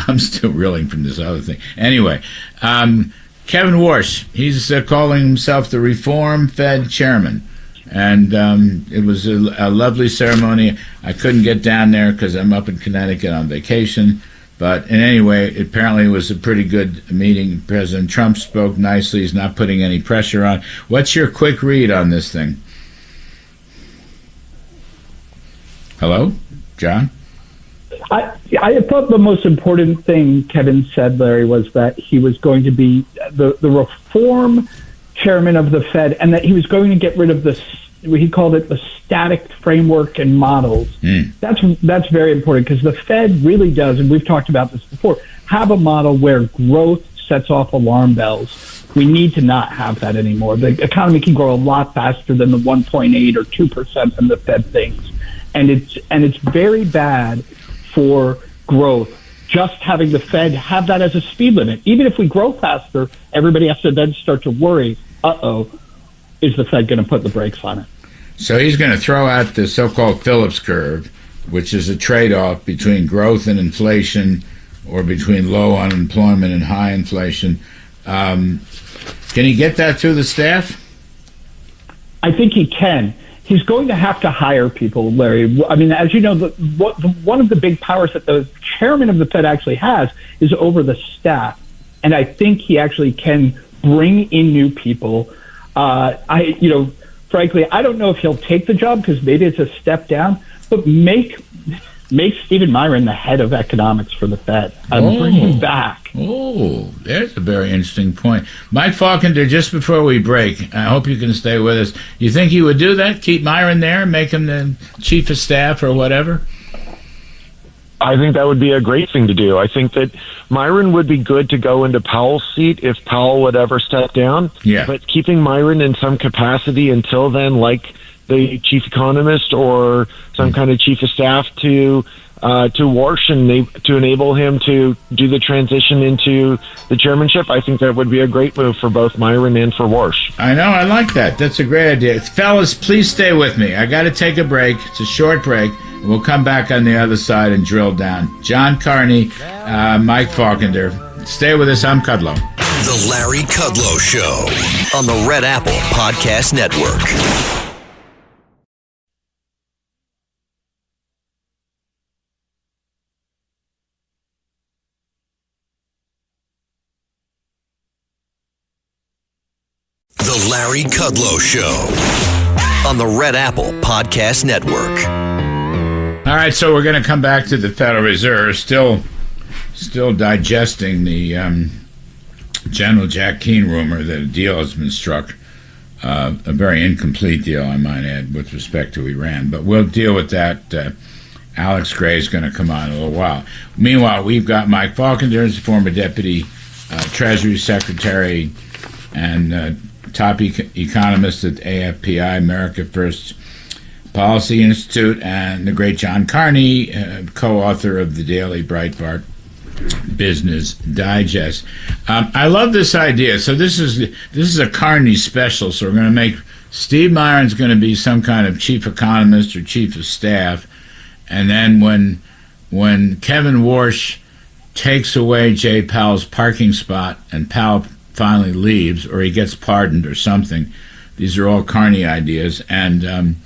I'm still reeling from this other thing. Anyway, Kevin Warsh, he's calling himself the Reform Fed Chairman. And it was a lovely ceremony. I couldn't get down there because I'm up in Connecticut on vacation. But in any way, apparently it was a pretty good meeting. President Trump spoke nicely. He's not putting any pressure on. What's your quick read on this thing? Hello? John? I thought the most important thing Kevin said, Larry, was that he was going to be the reform chairman of the Fed, and that he was going to get rid of he called it the static framework and models. That's very important, because the Fed really does, and we've talked about this before, have a model where growth sets off alarm bells. We need to not have that anymore. The economy can grow a lot faster than the 1.8 or 2% that the Fed thinks, and it's very bad for growth. Just having the Fed have that as a speed limit. Even if we grow faster, everybody has to then start to worry, is the Fed going to put the brakes on it? So he's going to throw out the so-called Phillips curve, which is a trade-off between growth and inflation, or between low unemployment and high inflation. Can he get that through the staff? I think he can. He's going to have to hire people, Larry. I mean, as you know, one of the big powers that the chairman of the Fed actually has is over the staff. And I think he actually can bring in new people. Frankly, I don't know if he'll take the job, because maybe it's a step down, but make Stephen Myron the head of economics for the Fed. Bring him back. Oh, there's a very interesting point. Mike Faulkender, just before we break, I hope you can stay with us. You think he would do that? Keep Myron there, make him the chief of staff or whatever? I think that would be a great thing to do. I think that Myron would be good to go into Powell's seat if Powell would ever step down. Yeah. But keeping Myron in some capacity until then, like the chief economist or some kind of chief of staff to Warsh, and to enable him to do the transition into the chairmanship, I think that would be a great move for both Myron and for Warsh. I know, I like that. That's a great idea. Fellas, please stay with me. I got to take a break. It's a short break. We'll come back on the other side and drill down. John Carney, Mike Faulkender. Stay with us. I'm Kudlow. The Larry Kudlow Show on the Red Apple Podcast Network. The Larry Kudlow Show on the Red Apple Podcast Network. All right, so we're going to come back to the Federal Reserve, still digesting the General Jack Keane rumor that a deal has been struck, a very incomplete deal, I might add, with respect to Iran. But we'll deal with that. Alex Gray is going to come on in a little while. Meanwhile, we've got Mike Faulkender, former Deputy Treasury Secretary and top economist at AFPI, America First Policy Institute, and the great John Carney, co-author of the daily Breitbart Business Digest. I love this idea. So this is a Carney special. So we're going to make Steve Myron's going to be some kind of chief economist or chief of staff, and then when Kevin Warsh takes away Jay Powell's parking spot and Powell finally leaves, or he gets pardoned or something, these are all Carney ideas, and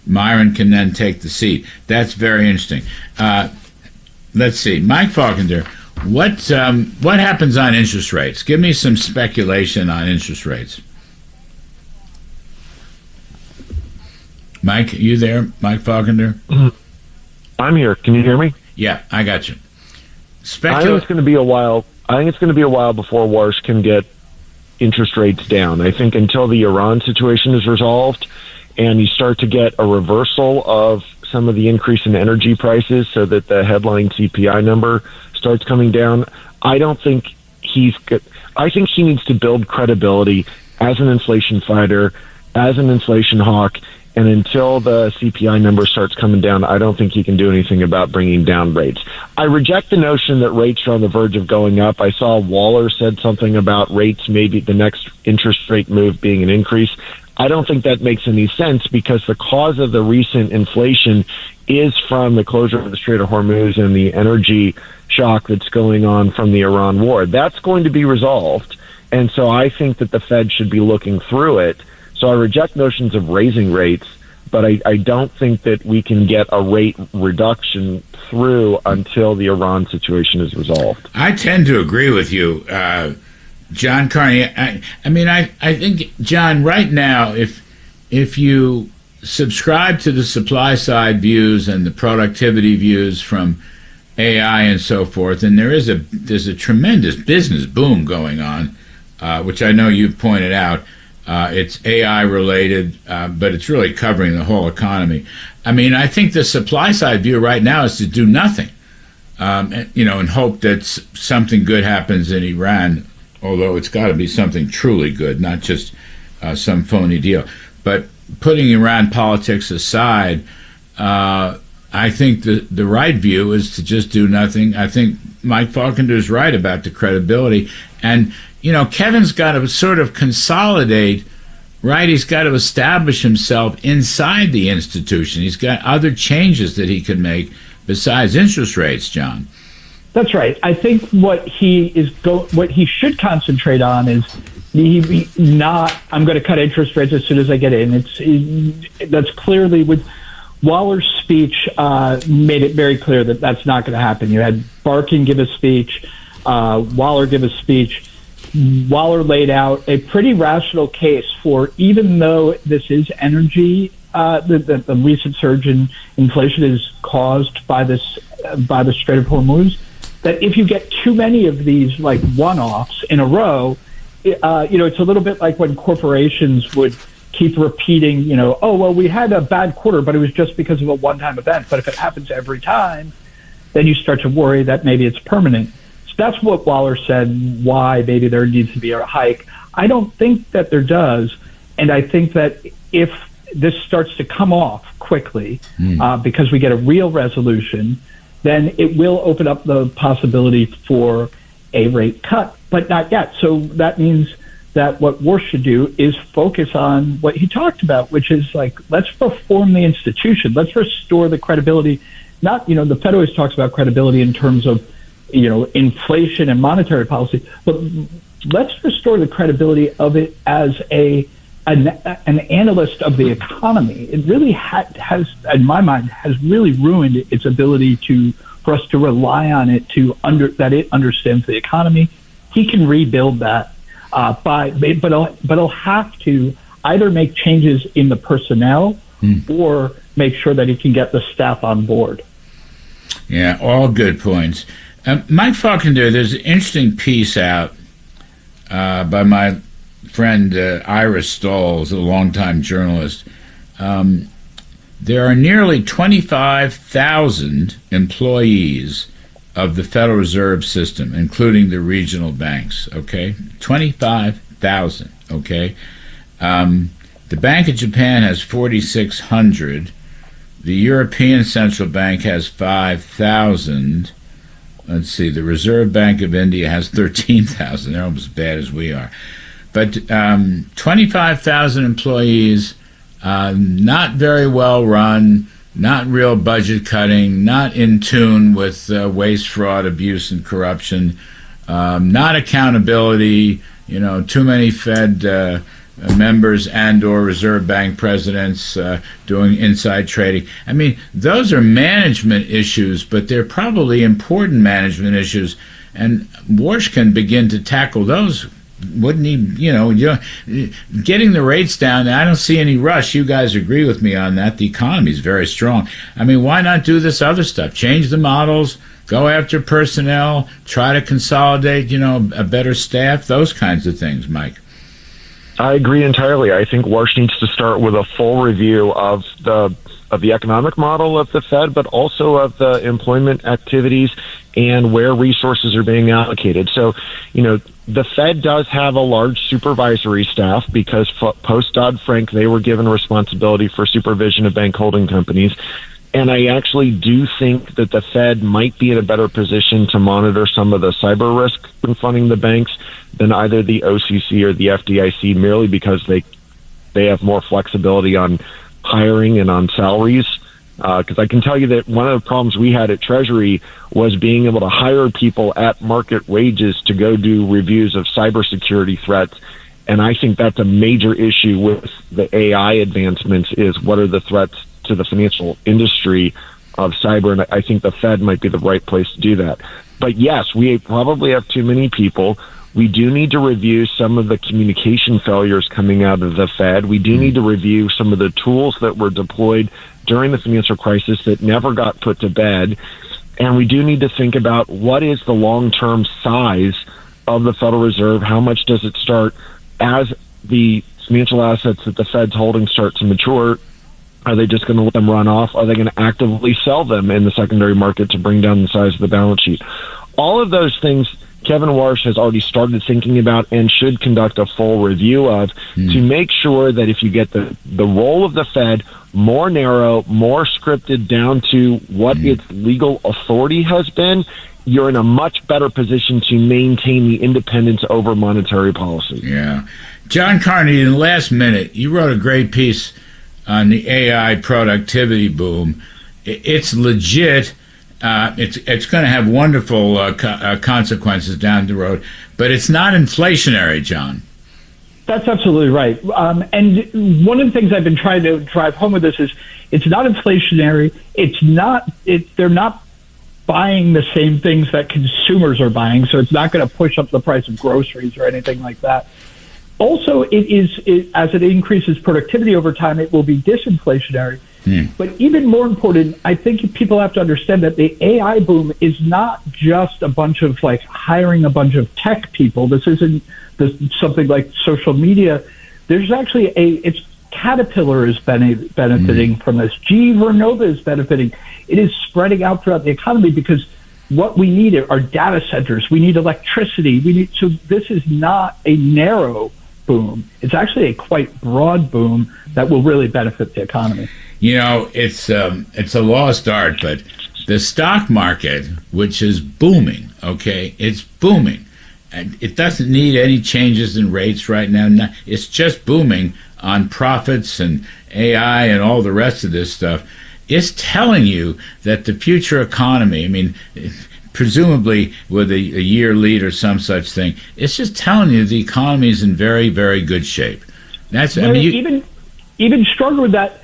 Myron can then take the seat. That's very interesting. Let's see, Mike Faulkender, what happens on interest rates? Give me some speculation on interest rates. Mike, are you there, Mike Faulkender? I'm here. Can you hear me? Yeah, I got you. I think it's going to be a while. Before Warsh can get interest rates down. I think until the Iran situation is resolved and you start to get a reversal of some of the increase in energy prices so that the headline CPI number starts coming down, I think he needs to build credibility as an inflation fighter, as an inflation hawk, and until the CPI number starts coming down, I don't think he can do anything about bringing down rates. I reject the notion that rates are on the verge of going up. I saw Waller said something about rates, maybe the next interest rate move being an increase. I don't think that makes any sense, because the cause of the recent inflation is from the closure of the Strait of Hormuz and the energy shock that's going on from the Iran war. That's going to be resolved. And so I think that the Fed should be looking through it. So I reject notions of raising rates, but I don't think that we can get a rate reduction through until the Iran situation is resolved. I tend to agree with you, John Carney. I think, John, right now, if you subscribe to the supply side views and the productivity views from AI and so forth, and there's a tremendous business boom going on, which I know you've pointed out. It's AI related, but it's really covering the whole economy. I mean, I think the supply side view right now is to do nothing, and hope that something good happens in Iran, although it's got to be something truly good, not just some phony deal. But putting Iran politics aside, I think the right view is to just do nothing. I think Mike Faulkender is right about the credibility. And, Kevin's got to sort of consolidate, right? He's got to establish himself inside the institution. He's got other changes that he can make besides interest rates, John. That's right. I think what he should concentrate on is I'm going to cut interest rates as soon as I get in. That's clearly with Waller's speech made it very clear that that's not going to happen. You had Barkin give a speech, Waller give a speech. Waller laid out a pretty rational case for, even though this is energy, the recent surge in inflation is caused by the Strait of Hormuz, that if you get too many of these like one-offs in a row, it's a little bit like when corporations would keep repeating, we had a bad quarter, but it was just because of a one-time event. But if it happens every time, then you start to worry that maybe it's permanent. So that's what Waller said, why maybe there needs to be a hike. I don't think that there does. And I think that if this starts to come off quickly because we get a real resolution, then it will open up the possibility for a rate cut, but not yet. So that means that what Warsh should do is focus on what he talked about, which is like, let's reform the institution. Let's restore the credibility. Not, the Fed always talks about credibility in terms of, inflation and monetary policy, but let's restore the credibility of it as an analyst of the economy. It really has, in my mind, has really ruined its ability for us to rely on it that it understands the economy. He can rebuild that. But he'll have to either make changes in the personnel or make sure that he can get the staff on board. Yeah, all good points. Mike Faulkender, there's an interesting piece out by my friend Ira Stolz, a longtime journalist. There are nearly 25,000 employees of the Federal Reserve System, including the regional banks, okay? 25,000, okay? The Bank of Japan has 4,600. The European Central Bank has 5,000. Let's see, the Reserve Bank of India has 13,000. They're almost as bad as we are. But 25,000 employees, not very well run, not real budget cutting, not in tune with waste, fraud, abuse, and corruption, not accountability, too many Fed members and or Reserve Bank presidents doing inside trading. I mean, those are management issues, but they're probably important management issues, and Warsh can begin to tackle those. Wouldn't he, getting the rates down, I don't see any rush. You guys agree with me on that. The economy is very strong. I mean, why not do this other stuff? Change the models, go after personnel, try to consolidate, a better staff, those kinds of things, Mike. I agree entirely. I think Warsh needs to start with a full review of the economic model of the Fed, but also of the employment activities and where resources are being allocated. So, the Fed does have a large supervisory staff because post Dodd-Frank, they were given responsibility for supervision of bank holding companies. And I actually do think that the Fed might be in a better position to monitor some of the cyber risk confronting the banks than either the OCC or the FDIC, merely because they have more flexibility on hiring and on salaries. Because I can tell you that one of the problems we had at Treasury was being able to hire people at market wages to go do reviews of cybersecurity threats. And I think that's a major issue with the AI advancements, is what are the threats to the financial industry of cyber. And I think the Fed might be the right place to do that. But yes, we probably have too many people. We do need to review some of the communication failures coming out of the Fed. We do need to review some of the tools that were deployed during the financial crisis that never got put to bed. And we do need to think about what is the long-term size of the Federal Reserve? How much does it start as the financial assets that the Fed's holding start to mature, are they just going to let them run off? Are they going to actively sell them in the secondary market to bring down the size of the balance sheet? All of those things Kevin Warsh has already started thinking about and should conduct a full review of to make sure that if you get the role of the Fed more narrow, more scripted down to what its legal authority has been, you're in a much better position to maintain the independence over monetary policy. Yeah. John Carney, in the last minute, you wrote a great piece on the AI productivity boom. It's legit. It's going to have wonderful consequences down the road, but it's not inflationary, John. That's absolutely right. And one of the things I've been trying to drive home with this is it's not inflationary. They're not buying the same things that consumers are buying, so it's not going to push up the price of groceries or anything like that. Also, as it increases productivity over time, it will be disinflationary. But even more important, I think people have to understand that the AI boom is not just a bunch of hiring a bunch of tech people. This isn't something like social media. There's actually it's Caterpillar is benefiting from this. GE Vernova is benefiting. It is spreading out throughout the economy because what we need are data centers. We need electricity. So this is not a narrow boom. It's actually a quite broad boom that will really benefit the economy. You know, it's a lost art, but the stock market, which is booming, okay, it's booming. And it doesn't need any changes in rates right now. It's just booming on profits and AI and all the rest of this stuff. It's telling you that the future economy, I mean, presumably with a year lead or some such thing, it's just telling you the economy is in very, very good shape. Even stronger with that.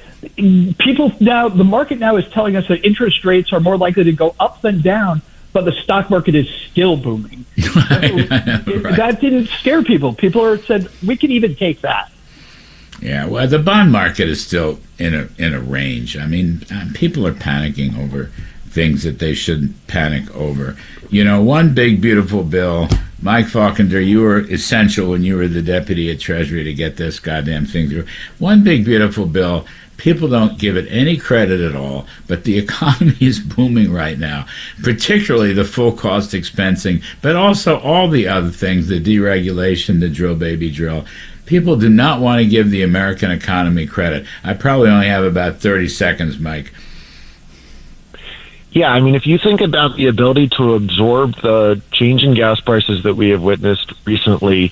People now, the market now is telling us that interest rates are more likely to go up than down, but the stock market is still booming. That didn't scare people. People said, we can even take that. Yeah, well, the bond market is still in a range. I mean, people are panicking over things that they shouldn't panic over. You know, one big, beautiful bill, Mike Faulkender, you were essential when you were the deputy at Treasury to get this goddamn thing through. One big, beautiful bill. People don't give it any credit at all, but the economy is booming right now, particularly the full cost expensing, but also all the other things, the deregulation, the drill baby drill. People do not want to give the American economy credit. I probably only have about 30 seconds, Mike. Yeah, I mean, if you think about the ability to absorb the change in gas prices that we have witnessed recently,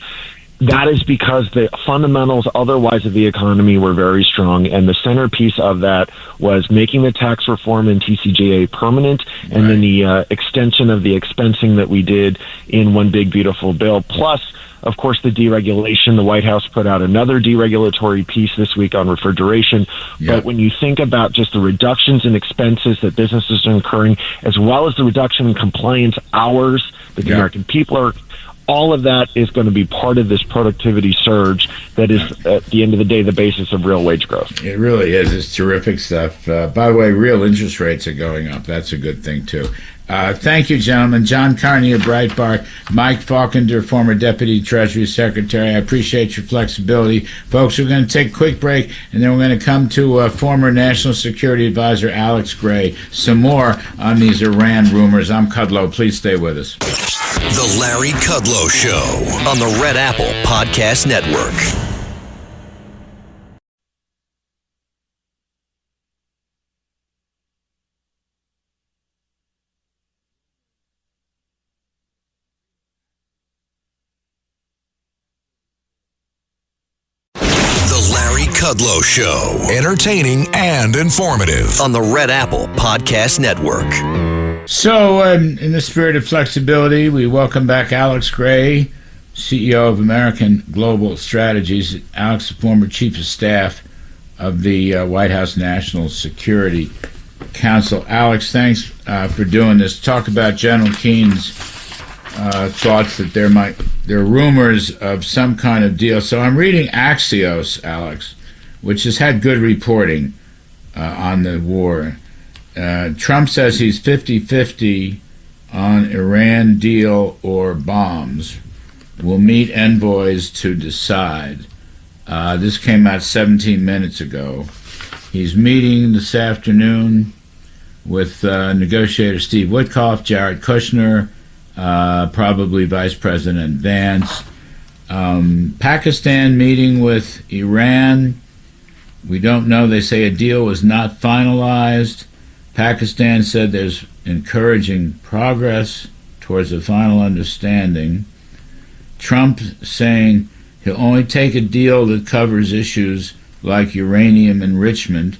that is because the fundamentals otherwise of the economy were very strong, and the centerpiece of that was making the tax reform in TCJA permanent, and then the extension of the expensing that we did in One Big Beautiful Bill, plus, of course, the deregulation. The White House put out another deregulatory piece this week on refrigeration. Yep. But when you think about just the reductions in expenses that businesses are incurring, as well as the reduction in compliance hours that the American people are, all of that is going to be part of this productivity surge that is, at the end of the day, the basis of real wage growth. It really is. It's terrific stuff. By the way, real interest rates are going up. That's a good thing, too. Thank you, gentlemen. John Carney of Breitbart, Mike Faulkender, former Deputy Treasury Secretary. I appreciate your flexibility. Folks, we're going to take a quick break, and then we're going to come to former National Security Advisor Alex Gray. Some more on these Iran rumors. I'm Kudlow. Please stay with us. The Larry Kudlow Show on the Red Apple Podcast Network. Kudlow Show. Entertaining and informative on the Red Apple Podcast Network. So, in the spirit of flexibility, we welcome back Alex Gray, CEO of American Global Strategies. Alex, the former Chief of Staff of the White House National Security Council. Alex, thanks for doing this. Talk about General Keane's thoughts that there are rumors of some kind of deal. So I'm reading Axios, Alex, which has had good reporting on the war. Trump says he's 50-50 on Iran deal or bombs. We'll meet envoys to decide. This came out 17 minutes ago. He's meeting this afternoon with negotiator Steve Witkoff, Jared Kushner, probably Vice President Vance. Pakistan meeting with Iran. We don't know. They say a deal was not finalized. Pakistan said there's encouraging progress towards a final understanding. Trump saying he'll only take a deal that covers issues like uranium enrichment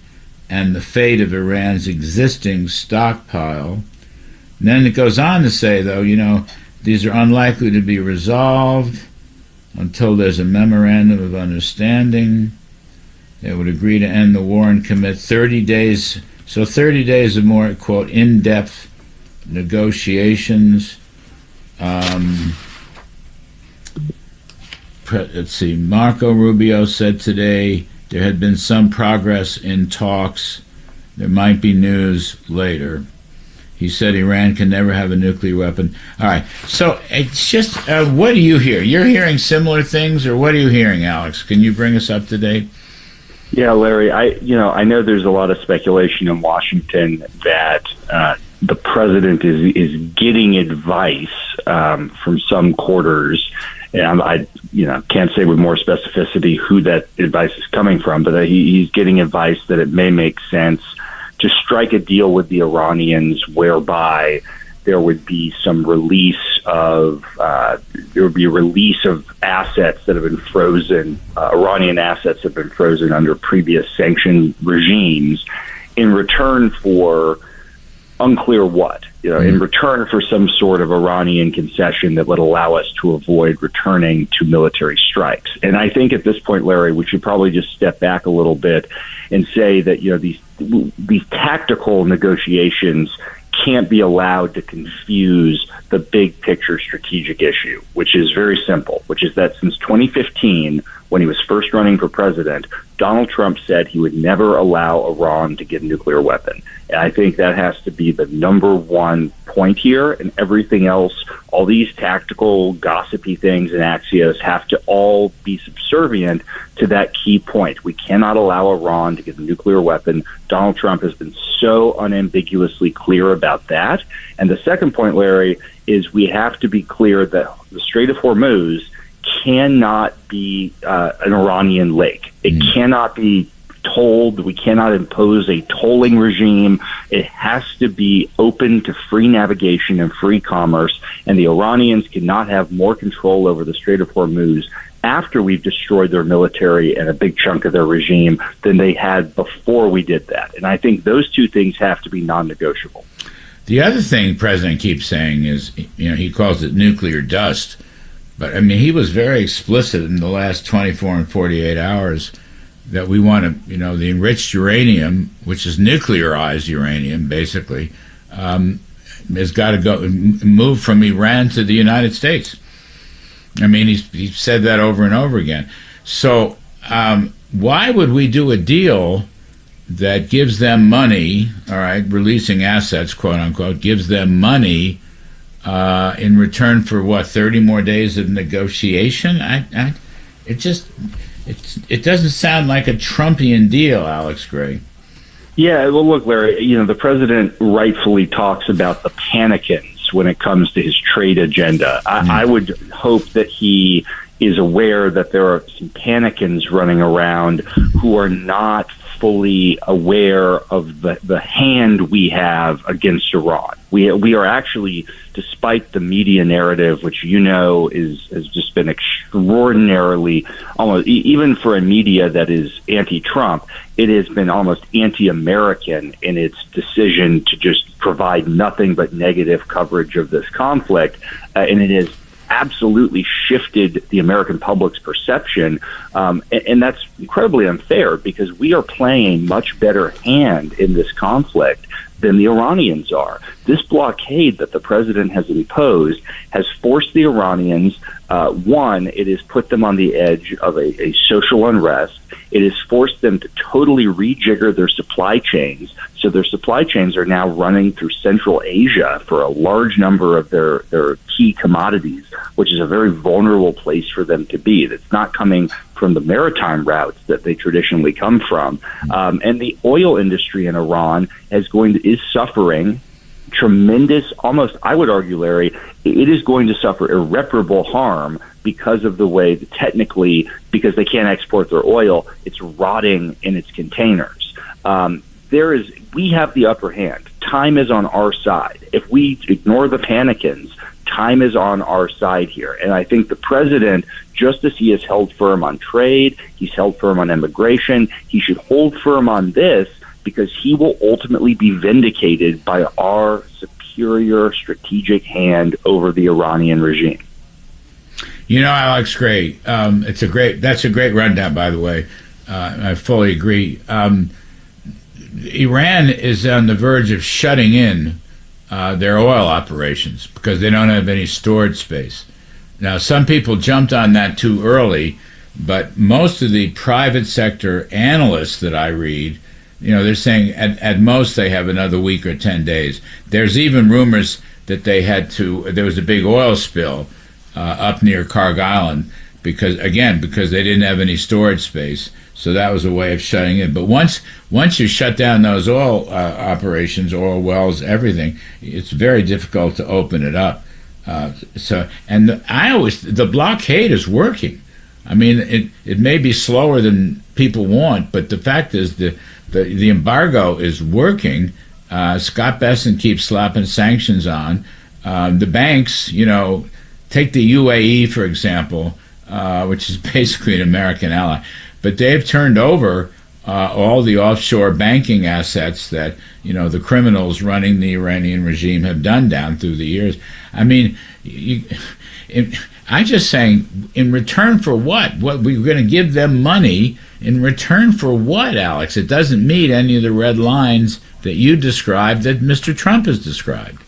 and the fate of Iran's existing stockpile. And then it goes on to say, though, these are unlikely to be resolved until there's a memorandum of understanding. They would agree to end the war and commit 30 days. So 30 days of more, quote, in-depth negotiations. Let's see. Marco Rubio said today there had been some progress in talks. There might be news later. He said Iran can never have a nuclear weapon. All right. So it's just, what do you hear? You're hearing similar things, or what are you hearing, Alex? Can you bring us up to date? Yeah, Larry, I know there's a lot of speculation in Washington that the president is getting advice from some quarters, and I can't say with more specificity who that advice is coming from, but he's getting advice that it may make sense to strike a deal with the Iranians whereby there would be some release of assets that have been frozen, Iranian assets that have been frozen under previous sanction regimes, in return for unclear what, in return for some sort of Iranian concession that would allow us to avoid returning to military strikes. And I think at this point, Larry, we should probably just step back a little bit and say that these tactical negotiations can't be allowed to confuse the big picture strategic issue, which is very simple, which is that since 2015, when he was first running for president, Donald Trump said he would never allow Iran to get a nuclear weapon. And I think that has to be the number one point here, and everything else, all these tactical, gossipy things and axios have to all be subservient to that key point. We cannot allow Iran to get a nuclear weapon. Donald Trump has been so unambiguously clear about that. And the second point, Larry, is we have to be clear that the Strait of Hormuz cannot be an Iranian lake. It cannot be tolled. We cannot impose a tolling regime. It has to be open to free navigation and free commerce, and the Iranians cannot have more control over the Strait of Hormuz after we've destroyed their military and a big chunk of their regime than they had before we did that. And I think those two things have to be non-negotiable. The other thing the president keeps saying is, he calls it nuclear dust. But, he was very explicit in the last 24 and 48 hours that we want to, the enriched uranium, which is nuclearized uranium, basically, has got to move from Iran to the United States. He's said that over and over again. So why would we do a deal that gives them money, all right, releasing assets, quote unquote, gives them money in return for 30 more days of negotiation? It doesn't sound like a Trumpian deal, Alex Gray. Yeah, well, look, Larry, the president rightfully talks about the panicans when it comes to his trade agenda. I would hope that he is aware that there are some panicans running around who are not fully aware of the hand we have against Iran. We are actually, despite the media narrative, which has just been extraordinarily, almost even for a media that is anti-Trump, it has been almost anti-American in its decision to just provide nothing but negative coverage of this conflict, and it has absolutely shifted the American public's perception, and that's incredibly unfair because we are playing a much better hand in this conflict than the Iranians are. This blockade that the president has imposed has forced the Iranians, one, it has put them on the edge of a social unrest. It has forced them to totally rejigger their supply chains. So their supply chains are now running through Central Asia for a large number of their key commodities, which is a very vulnerable place for them to be. That's not coming from the maritime routes that they traditionally come from. And the oil industry in Iran is suffering tremendous, almost, I would argue, Larry, it is going to suffer irreparable harm because of the way that technically, because they can't export their oil, it's rotting in its containers. We have the upper hand. Time is on our side. If we ignore the panicans, time is on our side here. And I think the president, just as he has held firm on trade, he's held firm on immigration, he should hold firm on this, because he will ultimately be vindicated by our superior strategic hand over the Iranian regime. You know, Alex, great. That's a great rundown, by the way. I fully agree. Iran is on the verge of shutting in their oil operations because they don't have any storage space. Now, some people jumped on that too early, but most of the private sector analysts that I read, they're saying at most they have another week or 10 days. There's even rumors that there was a big oil spill up near Carg Island because they didn't have any storage space. So that was a way of shutting it. But once you shut down those oil operations, oil wells, everything, it's very difficult to open it up. The blockade is working. I mean, it may be slower than people want, but the fact is the embargo is working. Scott Bessent keeps slapping sanctions on. The banks, take the UAE, for example, which is basically an American ally, but they've turned over all the offshore banking assets that, the criminals running the Iranian regime have done down through the years. I mean, I'm just saying, in return for what? What we're going to give them money in return for what, Alex? It doesn't meet any of the red lines that you described, that Mr. Trump has described.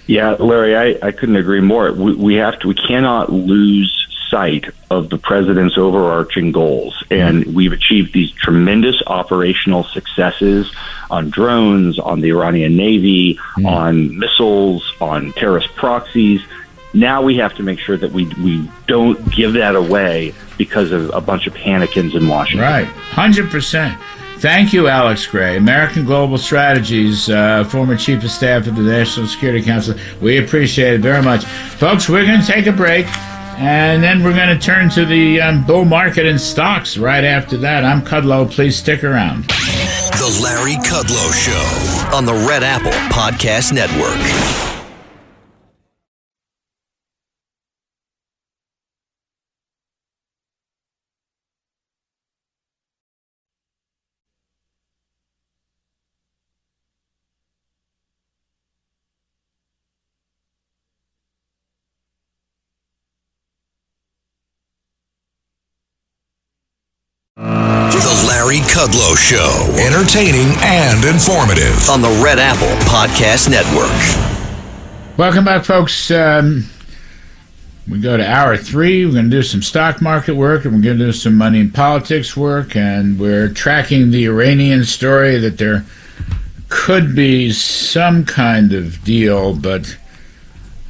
Yeah, Larry, I couldn't agree more. We cannot lose sight of the president's overarching goals, and we've achieved these tremendous operational successes on drones, on the Iranian Navy, on missiles, on terrorist proxies. Now we have to make sure that we don't give that away because of a bunch of panicans in Washington. Right, 100%. Thank you, Alex Gray, American Global Strategies, former Chief of Staff of the National Security Council. We appreciate it very much. Folks, we're going to take a break, and then we're going to turn to the bull market in stocks right after that. I'm Kudlow. Please stick around. The Larry Kudlow Show on the Red Apple Podcast Network. Larry Kudlow Show. Entertaining and informative on the Red Apple Podcast Network. Welcome back, folks. We go to hour 3. We're going to do some stock market work, and we're going to do some money and politics work, and we're tracking the Iranian story that there could be some kind of deal, but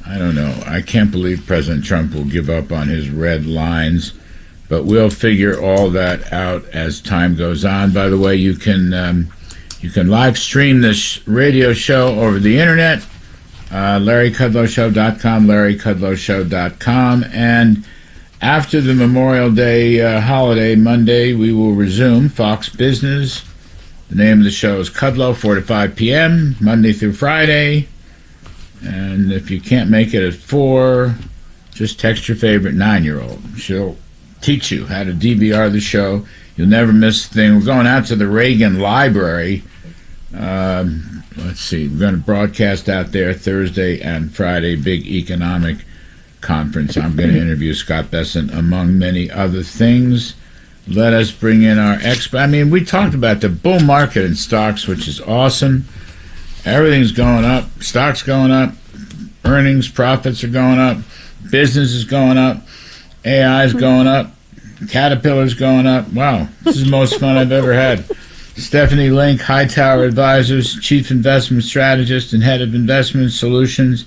I don't know. I can't believe President Trump will give up on his red lines. But we'll figure all that out as time goes on. By the way, you can live stream this radio show over the internet, LarryKudlowShow.com, LarryKudlowShow.com. And after the Memorial Day holiday, Monday, we will resume Fox Business. The name of the show is Kudlow, 4 to 5 p.m., Monday through Friday. And if you can't make it at 4, just text your favorite 9-year-old. She'll teach you how to DVR the show. You'll never miss a thing. We're going out to the Reagan Library. Let's see. We're going to broadcast out there Thursday and Friday, big economic conference. I'm going to interview Scott Bessent, among many other things. Let us bring in our expert. I mean, we talked about the bull market in stocks, which is awesome. Everything's going up. Stocks going up. Earnings, profits are going up. Business is going up. AI is going up. Caterpillar's going up. Wow, this is the most fun I've ever had. Stephanie Link, Hightower Advisors, Chief Investment Strategist and Head of Investment Solutions.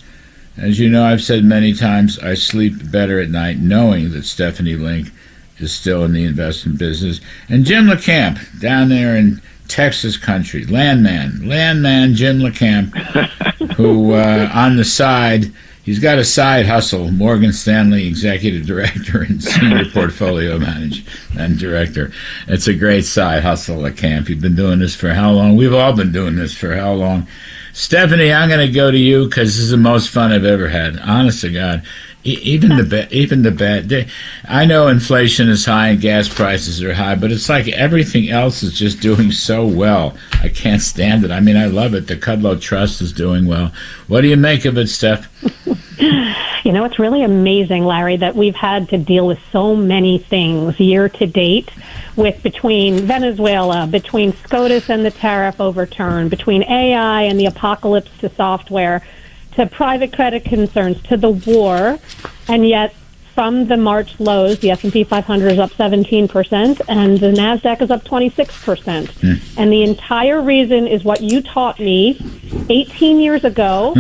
As you know, I've said many times, I sleep better at night knowing that Stephanie Link is still in the investment business. And Jim Lacamp, down there in Texas country, landman Jim Lacamp, who on the side, he's got a side hustle, Morgan Stanley Executive Director and Senior Portfolio Manager and Director. It's a great side hustle, Lacamp. You've been doing this for how long? We've all been doing this for how long? Stephanie, I'm going to go to you because this is the most fun I've ever had. Honest to God. Even the bad. I know inflation is high and gas prices are high, but it's like everything else is just doing so well. I can't stand it. I mean, I love it. The Kudlow Trust is doing well. What do you make of it, Steph? You know, it's really amazing, Larry, that we've had to deal with so many things year to date, with between Venezuela, between SCOTUS and the tariff overturn, between AI and the apocalypse to software, to private credit concerns, to the war, and yet from the March lows, the S&P 500 is up 17%, and the NASDAQ is up 26%. And the entire reason is what you taught me 18 years ago,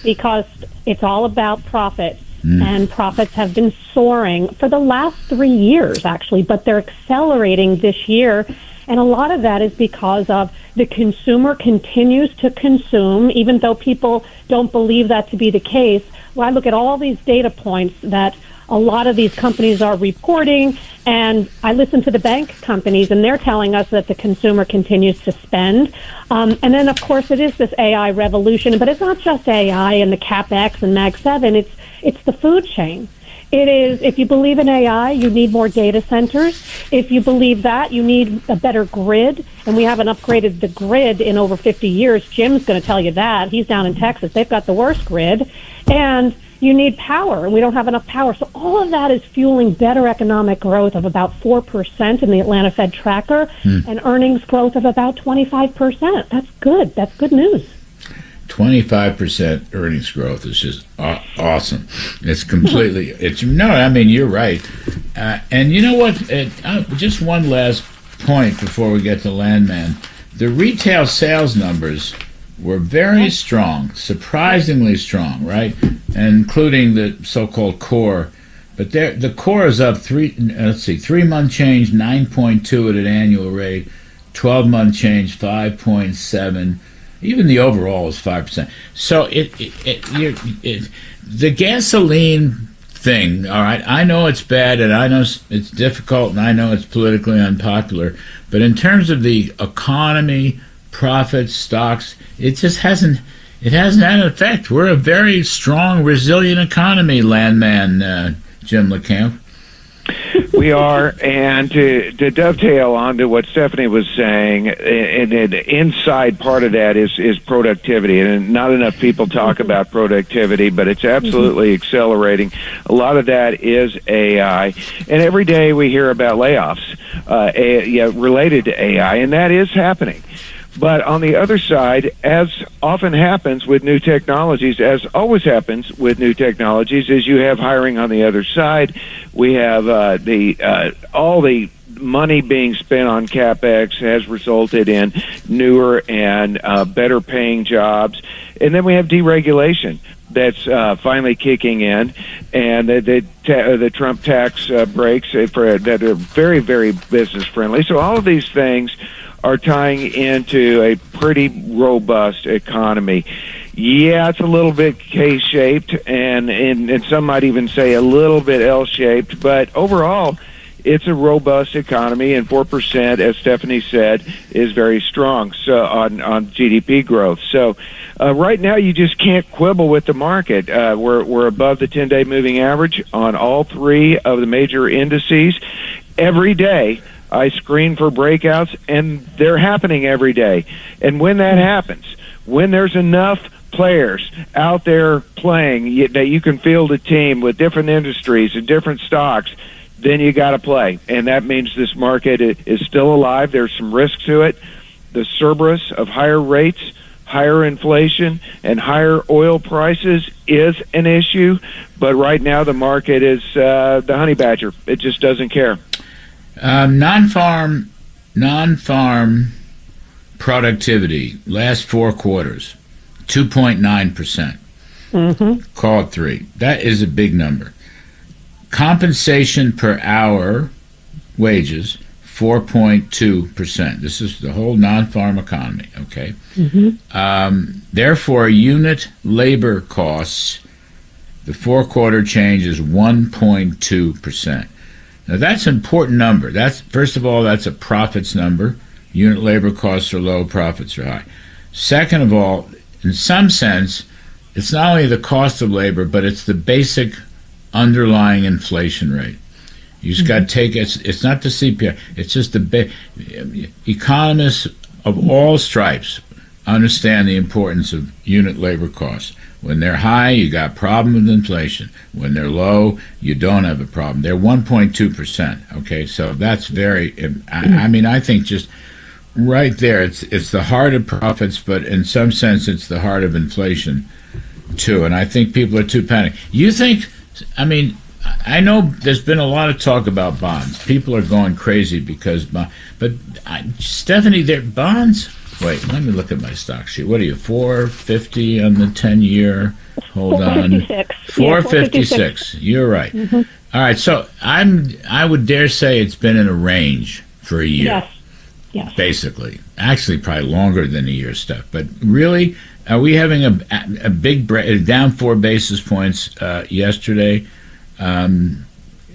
because it's all about profits. And profits have been soaring for the last 3 years, actually, but they're accelerating this year. And a lot of that is because of the consumer continues to consume, even though people don't believe that to be the case. Well, I look at all these data points that a lot of these companies are reporting, and I listen to the bank companies, and they're telling us that the consumer continues to spend. And then, of course, it is this AI revolution, but it's not just AI and the CapEx and Mag 7. It's the food chain. It is, if you believe in AI, you need more data centers. If you believe that, you need a better grid, and we haven't upgraded the grid in over 50 years. Jim's going to tell you that. He's down in Texas. They've got the worst grid. And you need power, and we don't have enough power. So all of that is fueling better economic growth of about 4% in the Atlanta Fed tracker, and earnings growth of about 25%. That's good. That's good news. 25% earnings growth is just awesome. It's completely, I mean, you're right. And you know what? Just one last point before we get to Landman. The retail sales numbers were very strong, surprisingly strong, right? Including the so-called core. But the core is up 3-month change, 9.2 at an annual rate, 12-month change, 5.7. Even the overall is 5%. So the gasoline thing, all right, I know it's bad, and I know it's difficult, and I know it's politically unpopular, but in terms of the economy, profits, stocks, it just hasn't had an effect. We're a very strong, resilient economy, landman Jim Lacamp. We are, and to dovetail onto what Stephanie was saying, and the inside part of that is productivity, and not enough people talk about productivity, but it's absolutely accelerating. A lot of that is AI, and every day we hear about layoffs related to AI, and that is happening. But on the other side, as often happens with new technologies, as always happens with new technologies, is you have hiring on the other side. We have all the money being spent on CapEx has resulted in newer and better paying jobs. And then we have deregulation that's finally kicking in, and the Trump tax breaks that are very, very business friendly. So all of these things are tying into a pretty robust economy. Yeah, it's a little bit K-shaped, and some might even say a little bit L-shaped, but overall, it's a robust economy, and 4%, as Stephanie said, is very strong on GDP growth. So right now, you just can't quibble with the market. We're above the 10-day moving average on all three of the major indices. Every day, I screen for breakouts, and they're happening every day. And when that happens, when there's enough players out there playing that you can field a team with different industries and different stocks, then you got to play. And that means this market is still alive. There's some risk to it. The Cerberus of higher rates, higher inflation and higher oil prices is an issue, but right now the market is the honey badger. It just doesn't care. Non-farm productivity last 4 quarters, 2.9%. Call it 3. That is a big number. Compensation per hour wages, 4.2%. This is the whole non-farm economy, okay? Therefore, unit labor costs, the 4-quarter change is 1.2%. Now, that's an important number. That's, first of all, that's a profits number. Unit labor costs are low, profits are high. Second of all, in some sense, it's not only the cost of labor, but it's the basic underlying inflation rate. You just got to take it. It's not the CPI. It's just the economists of all stripes understand the importance of unit labor costs. When they're high, you got a problem with inflation. When they're low, you don't have a problem. They're 1.2%. Okay, so that's very. I mean, I think just right there, it's the heart of profits, but in some sense, it's the heart of inflation too. And I think people are too panicked. You think? I mean, I know there's been a lot of talk about bonds. People are going crazy because, Stephanie, their bonds. Wait, let me look at my stock sheet. What are you, 450 on the 10-year? Hold on. 456. You're right. All right, so I would dare say it's been in a range for a year. Yes. Basically. Actually, probably longer than a year stuff. But really, are we having a big break, down 4 basis points yesterday?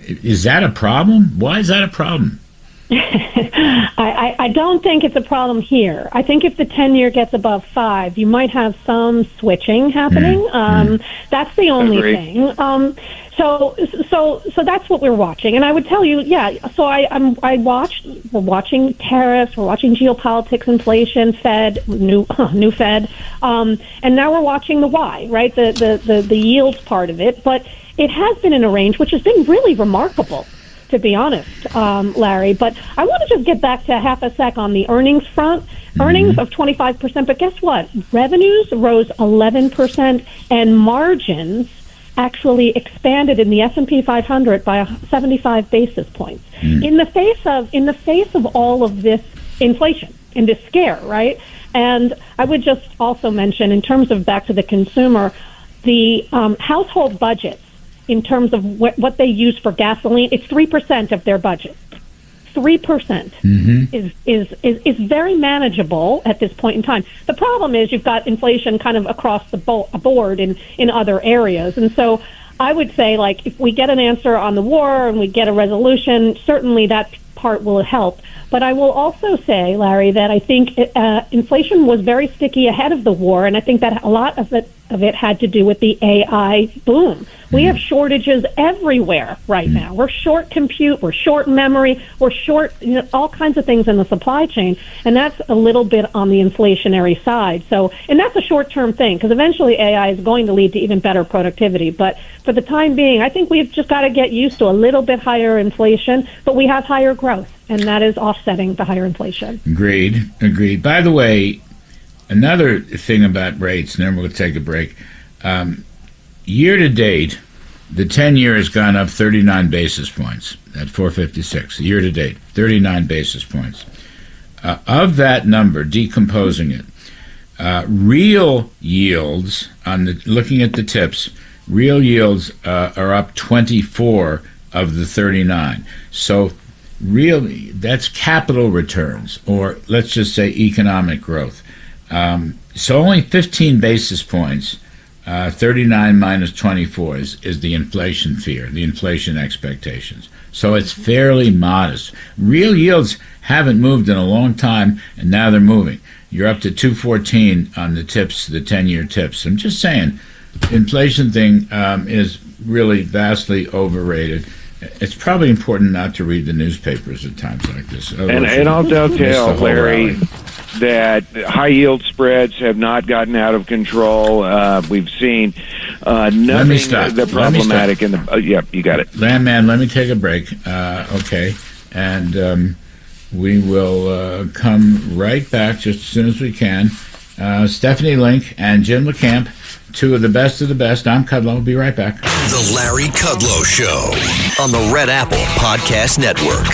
Is that a problem? Why is that a problem? I don't think it's a problem here. I think if the 10-year gets above 5, you might have some switching happening. That's the only thing. So that's what we're watching. And I would tell you, so we're watching tariffs, we're watching geopolitics, inflation, Fed, new Fed, and now we're watching the Y, right? The yields part of it. But it has been in a range, which has been really remarkable, to be honest, Larry. But I want to just get back to half a sec on the earnings front. Earnings of 25%, but guess what? Revenues rose 11%, and margins actually expanded in the S&P 500 by 75 basis points. In the face of all of this inflation and this scare, right? And I would just also mention, in terms of back to the consumer, the household budgets, in terms of what they use for gasoline, it's 3% of their budget. 3% is very manageable at this point in time. The problem is you've got inflation kind of across the board in other areas. And so I would say, like, if we get an answer on the war and we get a resolution, certainly that part will help. But I will also say, Larry, that I think inflation was very sticky ahead of the war, and I think that a lot of it had to do with the AI boom. We have shortages everywhere right now. We're short compute, we're short memory, we're short all kinds of things in the supply chain, and that's a little bit on the inflationary side. So, and that's a short-term thing, because eventually AI is going to lead to even better productivity. But for the time being, I think we've just got to get used to a little bit higher inflation, but we have higher growth, and that is offsetting the higher inflation. Agreed. By the way, another thing about rates, and then we'll take a break. Year to date, the 10-year has gone up 39 basis points at 456. Year to date, 39 basis points. Of that number, decomposing it, real yields, looking at the tips, real yields are up 24 of the 39. So really, that's capital returns, or let's just say economic growth. So only 15 basis points, 39 minus 24 is the inflation fear, the inflation expectations. So it's fairly modest. Real yields haven't moved in a long time, and now they're moving. You're up to 214 on the tips, the 10-year tips. I'm just saying, the inflation thing is really vastly overrated. It's probably important not to read the newspapers at times like this. And I'll dovetail, Larry, that high yield spreads have not gotten out of control. We've seen nothing the problematic in the. You got it, Landman. Let me take a break. Okay, and we will come right back just as soon as we can. Stephanie Link and Jim Lacamp, two of the best of the best. I'm Kudlow. Be right back. The Larry Kudlow Show on the Red Apple Podcast Network.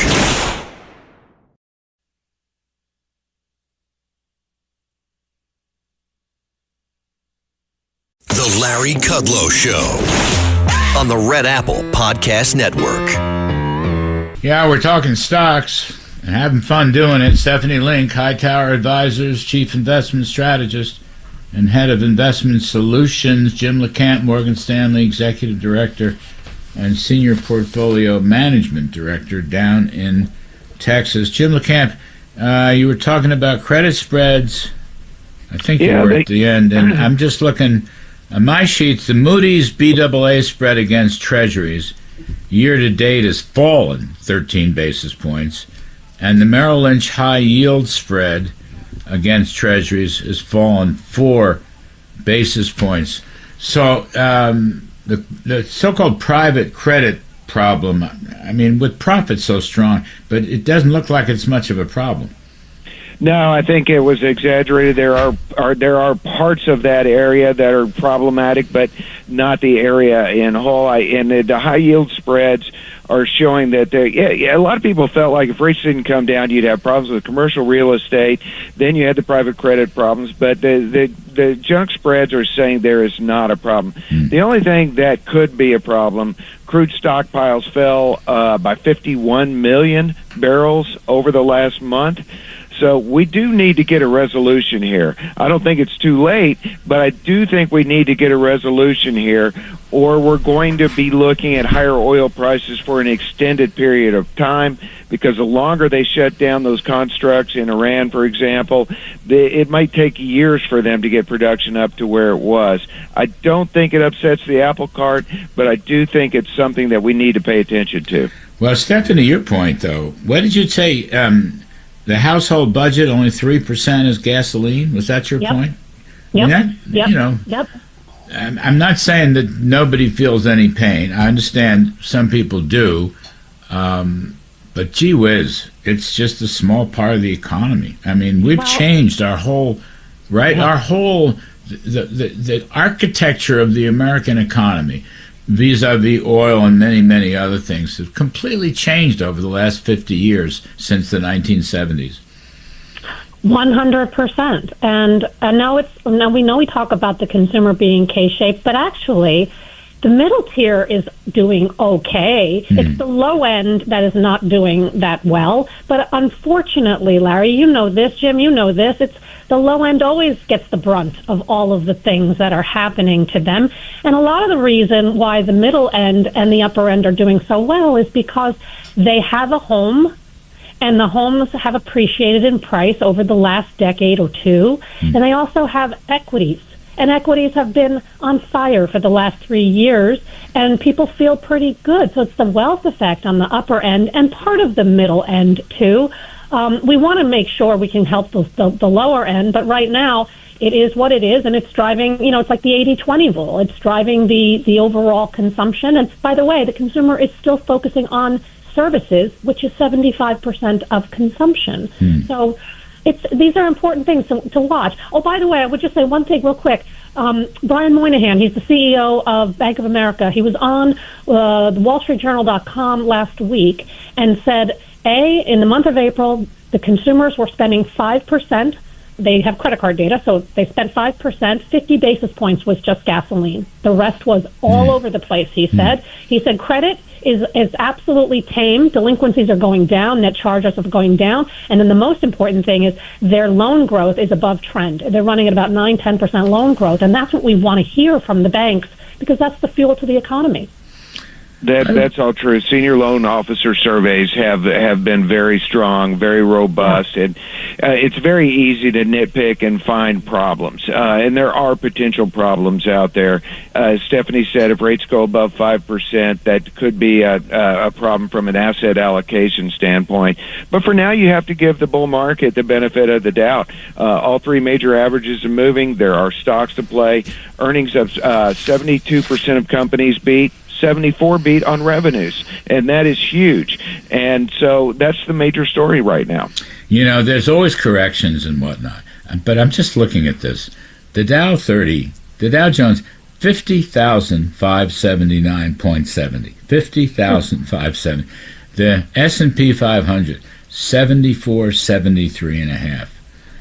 The Larry Kudlow Show on the Red Apple Podcast Network. Yeah, we're talking stocks and having fun doing it. Stephanie Link, Hightower Advisors, Chief Investment Strategist and Head of Investment Solutions. Jim Lacamp, Morgan Stanley Executive Director and Senior Portfolio Management Director down in Texas. Jim Lacamp, you were talking about credit spreads. I think you were at the end, and I'm just looking on my sheets. The Moody's BAA spread against Treasuries year to date has fallen 13 basis points, and the Merrill Lynch high yield spread against Treasuries has fallen 4 basis points. So the so-called private credit problem, I mean, with profits so strong, but it doesn't look like it's much of a problem. No, I think it was exaggerated. There are parts of that area that are problematic, but not the area in whole. And the high yield spreads are showing that a lot of people felt like if rates didn't come down, you'd have problems with commercial real estate. Then you had the private credit problems, but the junk spreads are saying there is not a problem. The only thing that could be a problem, crude stockpiles fell by 51 million barrels over the last month. So we do need to get a resolution here. I don't think it's too late, but I do think we need to get a resolution here, or we're going to be looking at higher oil prices for an extended period of time, because the longer they shut down those constructs in Iran, for example, it might take years for them to get production up to where it was. I don't think it upsets the apple cart, but I do think it's something that we need to pay attention to. Well, Stephanie, your point, though, what did you say? The household budget, only 3% is gasoline. Was that your point? Yep. I'm not saying that nobody feels any pain. I understand some people do. But gee whiz, it's just a small part of the economy. I mean, we've changed our whole, the architecture of the American economy vis-a-vis oil and many, many other things have completely changed over the last 50 years since the 1970s. 100%. And now we know we talk about the consumer being K-shaped, but actually the middle tier is doing okay. It's the low end that is not doing that well. But unfortunately, Larry, you know this, Jim, you know this, it's the low end always gets the brunt of all of the things that are happening to them. And a lot of the reason why the middle end and the upper end are doing so well is because they have a home, and the homes have appreciated in price over the last decade or two. And they also have equities. And equities have been on fire for the last 3 years, and people feel pretty good. So it's the wealth effect on the upper end and part of the middle end, too. We want to make sure we can help the lower end, but right now it is what it is, and it's driving, it's like the 80-20 rule. It's driving the overall consumption. And by the way, the consumer is still focusing on services, which is 75% of consumption. So these are important things to watch. Oh, by the way, I would just say one thing real quick. Brian Moynihan, he's the CEO of Bank of America. He was on the WallStreetJournal.com last week and said, in the month of April, the consumers were spending 5%. They have credit card data, so they spent 5%. 50 basis points was just gasoline. The rest was all over the place, he said. He said credit is absolutely tame. Delinquencies are going down. Net charge-offs are going down. And then the most important thing is their loan growth is above trend. They're running at about 9-10% loan growth. And that's what we want to hear from the banks, because that's the fuel to the economy. That's all true. Senior loan officer surveys have been very strong, very robust, and it's very easy to nitpick and find problems. And there are potential problems out there. As Stephanie said, if rates go above 5%, that could be a problem from an asset allocation standpoint. But for now, you have to give the bull market the benefit of the doubt. All three major averages are moving. There are stocks to play. Earnings of 72% of companies beat. 74 beat on revenues, and that is huge. And so that's the major story right now. There's always corrections and whatnot. But I'm just looking at this. The Dow Jones, 50,579.70. 50,570. The S&P 500, 7473.5.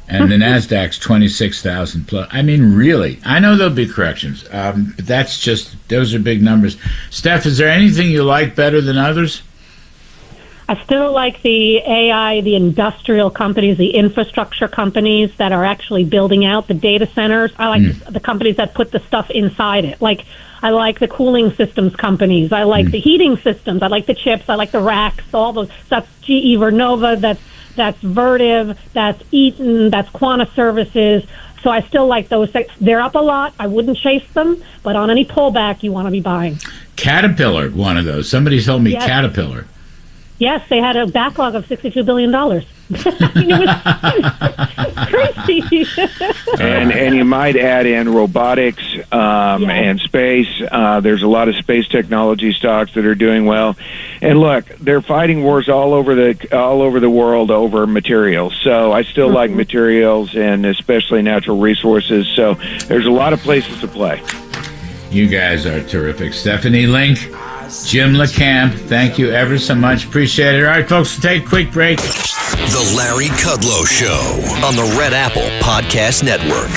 And the Nasdaq's 26,000 plus. I mean, really, I know there'll be corrections, but those are big numbers. Steph, is there anything you like better than others? I still like the AI, the industrial companies, the infrastructure companies that are actually building out the data centers. I like the companies that put the stuff inside it. Like, I like the cooling systems companies. I like the heating systems. I like the chips. I like the racks. All those. That's GE Vernova. That's Vertiv. That's Eaton. That's Quanta Services. So I still like those. They're up a lot. I wouldn't chase them, but on any pullback, you want to be buying. Caterpillar, one of those. Somebody told me Yes. Caterpillar. Yes, they had a backlog of $62 billion. I mean, it was crazy. And you might add in robotics and space. There's a lot of space technology stocks that are doing well. And look, they're fighting wars all over the world over materials. So I still like materials and especially natural resources. So there's a lot of places to play. You guys are terrific. Stephanie Link, Jim Lacamp, thank you ever so much. Appreciate it. All right, folks, we'll take a quick break. The Larry Kudlow Show on the Red Apple Podcast Network.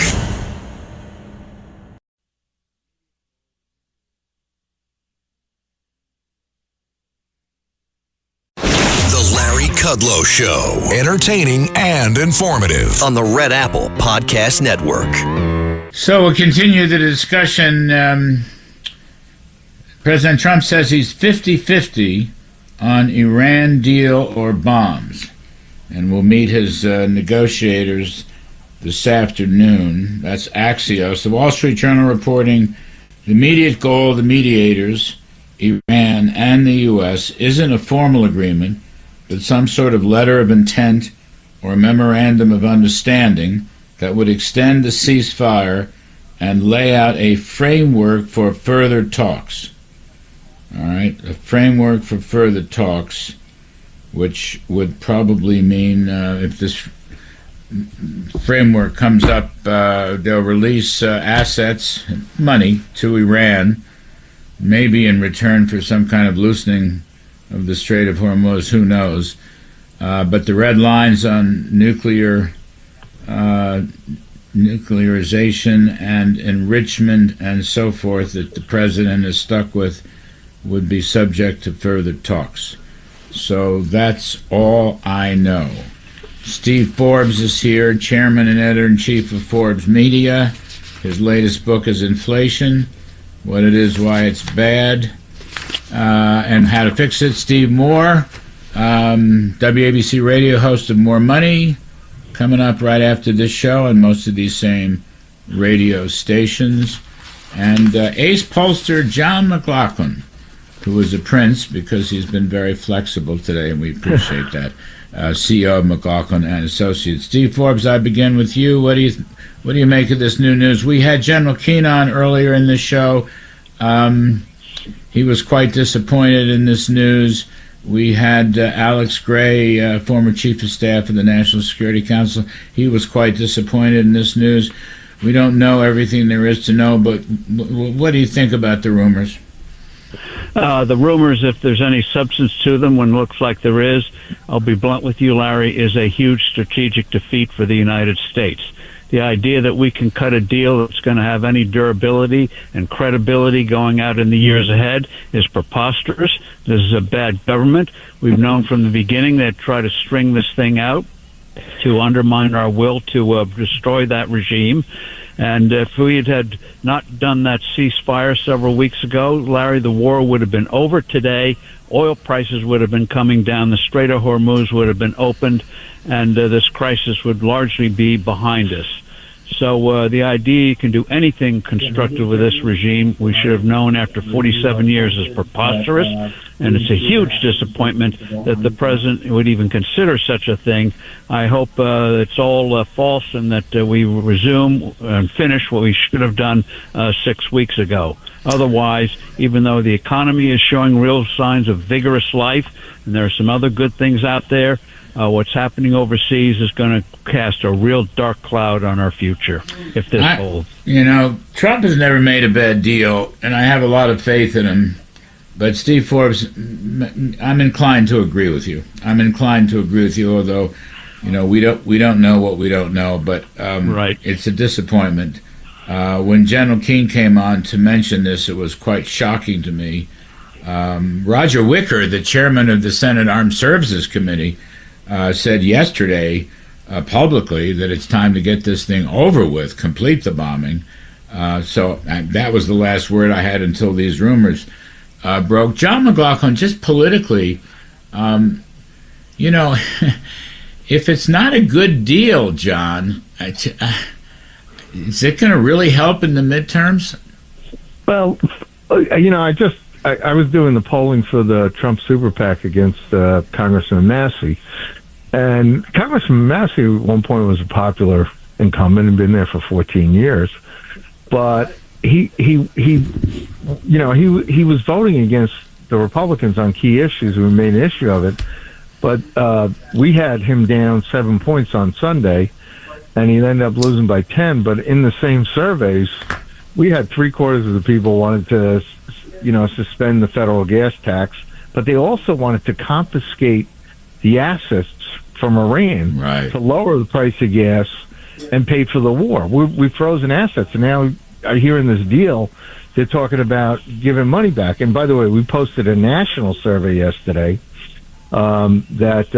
The Larry Kudlow Show. Entertaining and informative on the Red Apple Podcast Network. So we'll continue the discussion. President Trump says he's 50-50 on Iran deal or bombs. And we'll meet his negotiators this afternoon. That's Axios. The Wall Street Journal reporting the immediate goal of the mediators, Iran and the U.S., isn't a formal agreement, but some sort of letter of intent or memorandum of understanding that would extend the ceasefire and lay out a framework for further talks. All right, a framework for further talks, which would probably mean if this framework comes up, they'll release assets, money to Iran, maybe in return for some kind of loosening of the Strait of Hormuz, who knows. But the red lines on nuclearization and enrichment and so forth that the president is stuck with would be subject to further talks. So that's all I know. Steve Forbes is here, chairman and editor-in-chief of Forbes Media. His latest book is Inflation, What It Is, Why It's Bad, and How to Fix It. Steve Moore, WABC radio host of More Money, coming up right after this show on most of these same radio stations. And ace pollster John McLaughlin, who is a prince because he's been very flexible today, and we appreciate that. CEO of McLaughlin and Associates. Steve Forbes, I begin with you. What do you make of this new news? We had General Keane on earlier in the show. He was quite disappointed in this news. We had Alex Gray, former chief of staff of the National Security Council. He was quite disappointed in this news. We don't know everything there is to know, but what do you think about the rumors? The rumors, if there's any substance to them, when it looks like there is, I'll be blunt with you, Larry, is a huge strategic defeat for the United States. The idea that we can cut a deal that's going to have any durability and credibility going out in the years ahead is preposterous. This is a bad government. We've known from the beginning they'd try to string this thing out to undermine our will to destroy that regime. And if we had not done that ceasefire several weeks ago, Larry, the war would have been over today. Oil prices would have been coming down. The Strait of Hormuz would have been opened, and this crisis would largely be behind us. So the idea you can do anything constructive with this regime, we should have known after 47 years, is preposterous. And it's a huge disappointment that the president would even consider such a thing. I hope it's all false and that we resume and finish what we should have done 6 weeks ago. Otherwise, even though the economy is showing real signs of vigorous life, and there are some other good things out there, what's happening overseas is going to cast a real dark cloud on our future if this holds. Trump has never made a bad deal, and I have a lot of faith in him. But Steve Forbes, I'm inclined to agree with you. Although, we don't know what we don't know. But right. It's a disappointment. When General Keane came on to mention this, it was quite shocking to me. Roger Wicker, the chairman of the Senate Armed Services Committee, said yesterday publicly that it's time to get this thing over with, complete the bombing. So that was the last word I had until these rumors broke. John McLaughlin, just politically, if it's not a good deal, John, is it going to really help in the midterms? Well, I was doing the polling for the Trump super PAC against Congressman Massey, and Congressman Massey at one point was a popular incumbent and been there for 14 years, but he was voting against the Republicans on key issues. We made an issue of it, but we had him down 7 points on Sunday, and he ended up losing by 10. But in the same surveys, we had 3/4 of the people wanted to, suspend the federal gas tax, but they also wanted to confiscate the assets from Iran to lower the price of gas and pay for the war. We've frozen assets, and now I hear in this deal they're talking about giving money back. And by the way, we posted a national survey yesterday that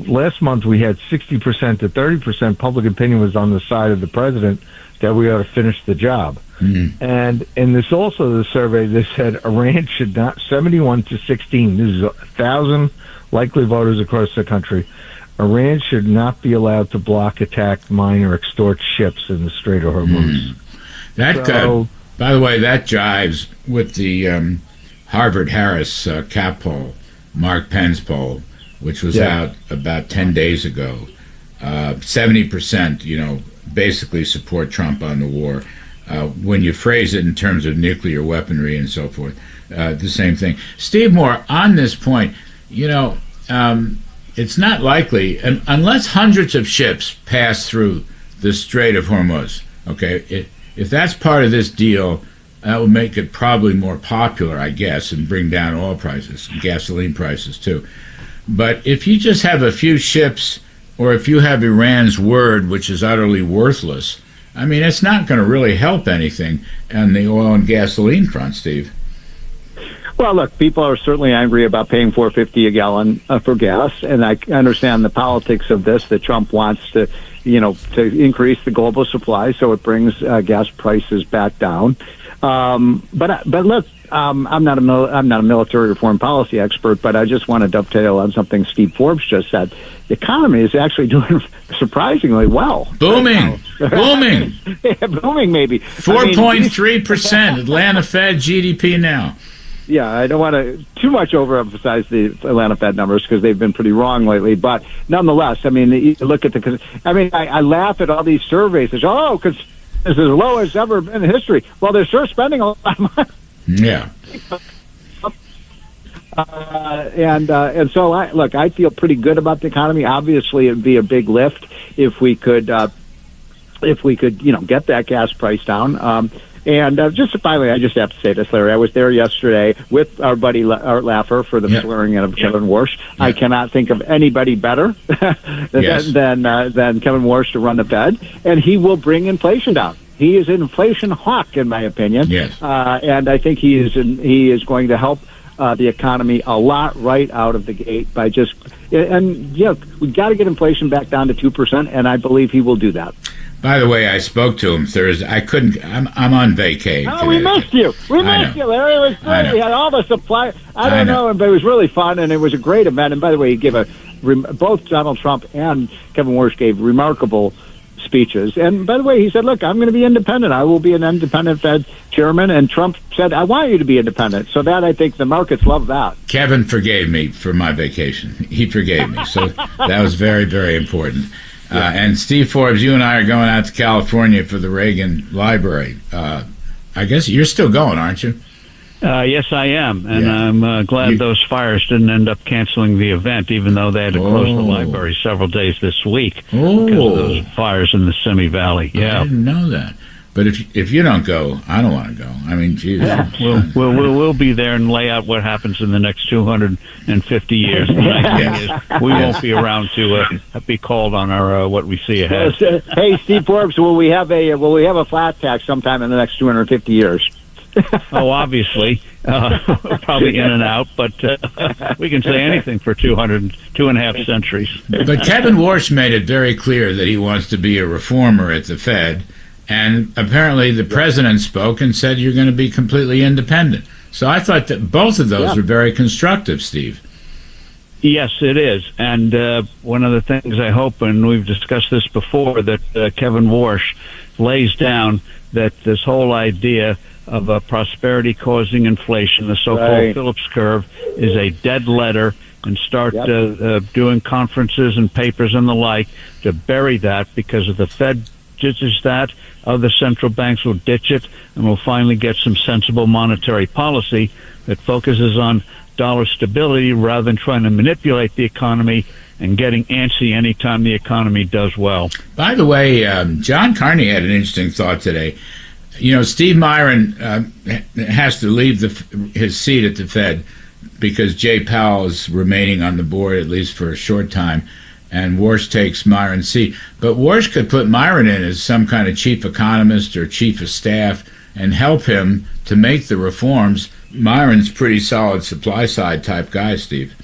last month we had 60% to 30% public opinion was on the side of the president that we ought to finish the job. Mm-hmm. And in this also the survey, they said Iran should not, 71 to 16, this is 1,000 likely voters across the country, Iran should not be allowed to block, attack, mine, or extort ships in the Strait of Hormuz. By the way, that jives with the Harvard-Harris cap poll, Mark Penn's poll, which was out about 10 days ago. 70%, basically support Trump on the war. When you phrase it in terms of nuclear weaponry and so forth, the same thing. Steve Moore, on this point, it's not likely, unless hundreds of ships pass through the Strait of Hormuz, okay, if that's part of this deal, that would make it probably more popular, I guess, and bring down oil prices, and gasoline prices too. But if you just have a few ships, or if you have Iran's word, which is utterly worthless, I mean, it's not going to really help anything on the oil and gasoline front, Steve. Well, look, people are certainly angry about paying $4.50 a gallon for gas, and I understand the politics of this, that Trump wants to increase the global supply, so it brings gas prices back down. But look, I'm not a military or foreign policy expert, but I just want to dovetail on something Steve Forbes just said. The economy is actually doing surprisingly well. Booming. Booming, maybe. 4.3% Atlanta Fed GDP now. Yeah, I don't want to too much overemphasize the Atlanta Fed numbers because they've been pretty wrong lately. But nonetheless, I mean, you look at I laugh at all these surveys. It's, because it's as low as ever in history. Well, they're sure spending a lot of money. Yeah. And so I feel pretty good about the economy. Obviously, it'd be a big lift if we could get that gas price down. And just finally, I just have to say this, Larry. I was there yesterday with our buddy Art Laffer for the swearing in of Kevin Warsh. I cannot think of anybody better than Kevin Warsh to run the Fed, and he will bring inflation down. He is an inflation hawk, in my opinion. Yes. And I think he is going to help the economy a lot right out of the gate by we got to get inflation back down to 2%, and I believe he will do that. By the way, I spoke to him Thursday. I couldn't. I'm on vacation. Oh, we missed you. We missed you, Larry. It was great. We had all the supply. I don't know, but it was really fun, and it was a great event. And by the way, he gave both Donald Trump and Kevin Warsh gave remarkable speeches. And by the way, he said, "Look, I'm going to be independent. I will be an independent Fed chairman." And Trump said, "I want you to be independent." So that I think the markets love that. Kevin forgave me for my vacation. He forgave me, so that was very, very important. And Steve Forbes, you and I are going out to California for the Reagan Library I guess you're still going, aren't you? Yes, I am, and I'm glad those fires didn't end up canceling the event, even though they had to close the library several days this week because of those fires in the Simi Valley. Yeah, I didn't know that. But if you don't go, I don't want to go. I mean, geez. We'll be there and lay out what happens in the next 250 years. The nice thing is we won't be around to be called on our what we see ahead. Hey, Steve Forbes, will we have a flat tax sometime in the next 250 years? Oh, obviously, probably in and out, but we can say anything for 2.5 centuries. But Kevin Warsh made it very clear that he wants to be a reformer at the Fed. And apparently the president spoke and said you're going to be completely independent. So I thought that both of those were very constructive, Steve. Yes, it is. And one of the things I hope, and we've discussed this before, that Kevin Warsh lays down that this whole idea of prosperity causing inflation, the so-called Phillips curve, is a dead letter, and start doing conferences and papers and the like to bury that, because if the Fed ditches that, other central banks will ditch it, and we'll finally get some sensible monetary policy that focuses on dollar stability rather than trying to manipulate the economy and getting antsy anytime the economy does well. By the way, John Carney had an interesting thought today. You know, Steve Myron has to leave his seat at the Fed because Jay Powell is remaining on the board, at least for a short time, and Warsh takes Myron's seat. But Warsh could put Myron in as some kind of chief economist or chief of staff and help him to make the reforms. Myron's pretty solid supply-side type guy, Steve.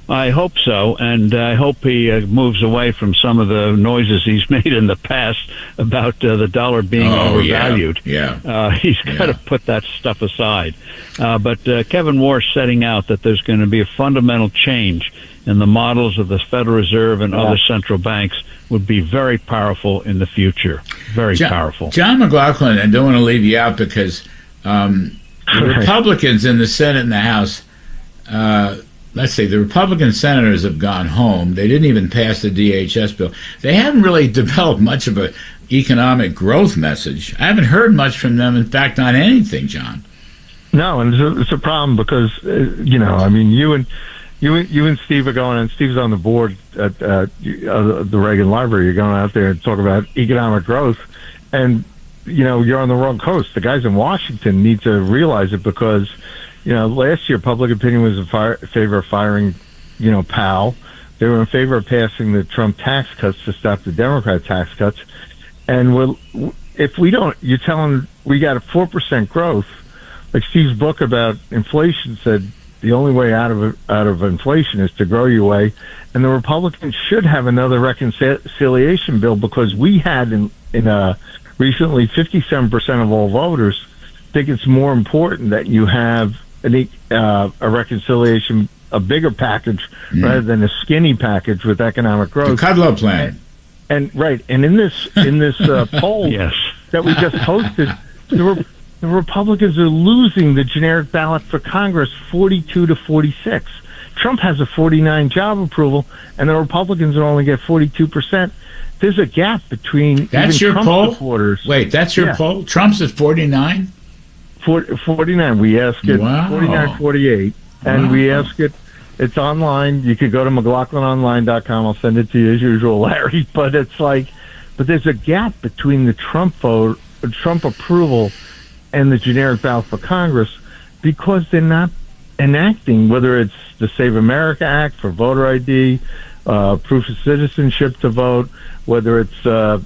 I hope so, and I hope he moves away from some of the noises he's made in the past about the dollar being overvalued. He's got to put that stuff aside. But Kevin Warsh setting out that there's going to be a fundamental change in the models of the Federal Reserve and other central banks would be very powerful in the future. Very powerful. John McLaughlin, I don't want to leave you out because the Republicans in the Senate and the House, let's say the Republican senators have gone home. They didn't even pass the DHS bill. They haven't really developed much of an economic growth message. I haven't heard much from them, in fact, on anything, John. No, and it's a problem because, I mean, you and Steve are going, and Steve's on the board at the Reagan Library. You're going out there and talk about economic growth, and you're on the wrong coast. The guys in Washington need to realize it because, last year public opinion was in favor of firing, Powell. They were in favor of passing the Trump tax cuts to stop the Democrat tax cuts. And if we don't, you're telling we got a 4% growth. Like Steve's book about inflation said, the only way out of inflation is to grow your way, and the Republicans should have another reconciliation bill because we had in recently 57% of all voters think it's more important that you have a reconciliation, a bigger package rather than a skinny package with economic growth. The Kudlow plan, and in this poll that we just posted, the Republicans are losing the generic ballot for Congress 42-46. Trump has a 49 job approval, and the Republicans will only get 42%. There's a gap between that's your Trump poll supporters. Wait, that's your poll? Trump's at 49? 49. We ask it 49-48, and we ask it. It's online. You could go to McLaughlinonline.com. I'll send it to you as usual, Larry. But there's a gap between the Trump vote, Trump approval, and the generic ballot for Congress because they're not enacting, whether it's the Save America Act for voter ID, proof of citizenship to vote, whether it's the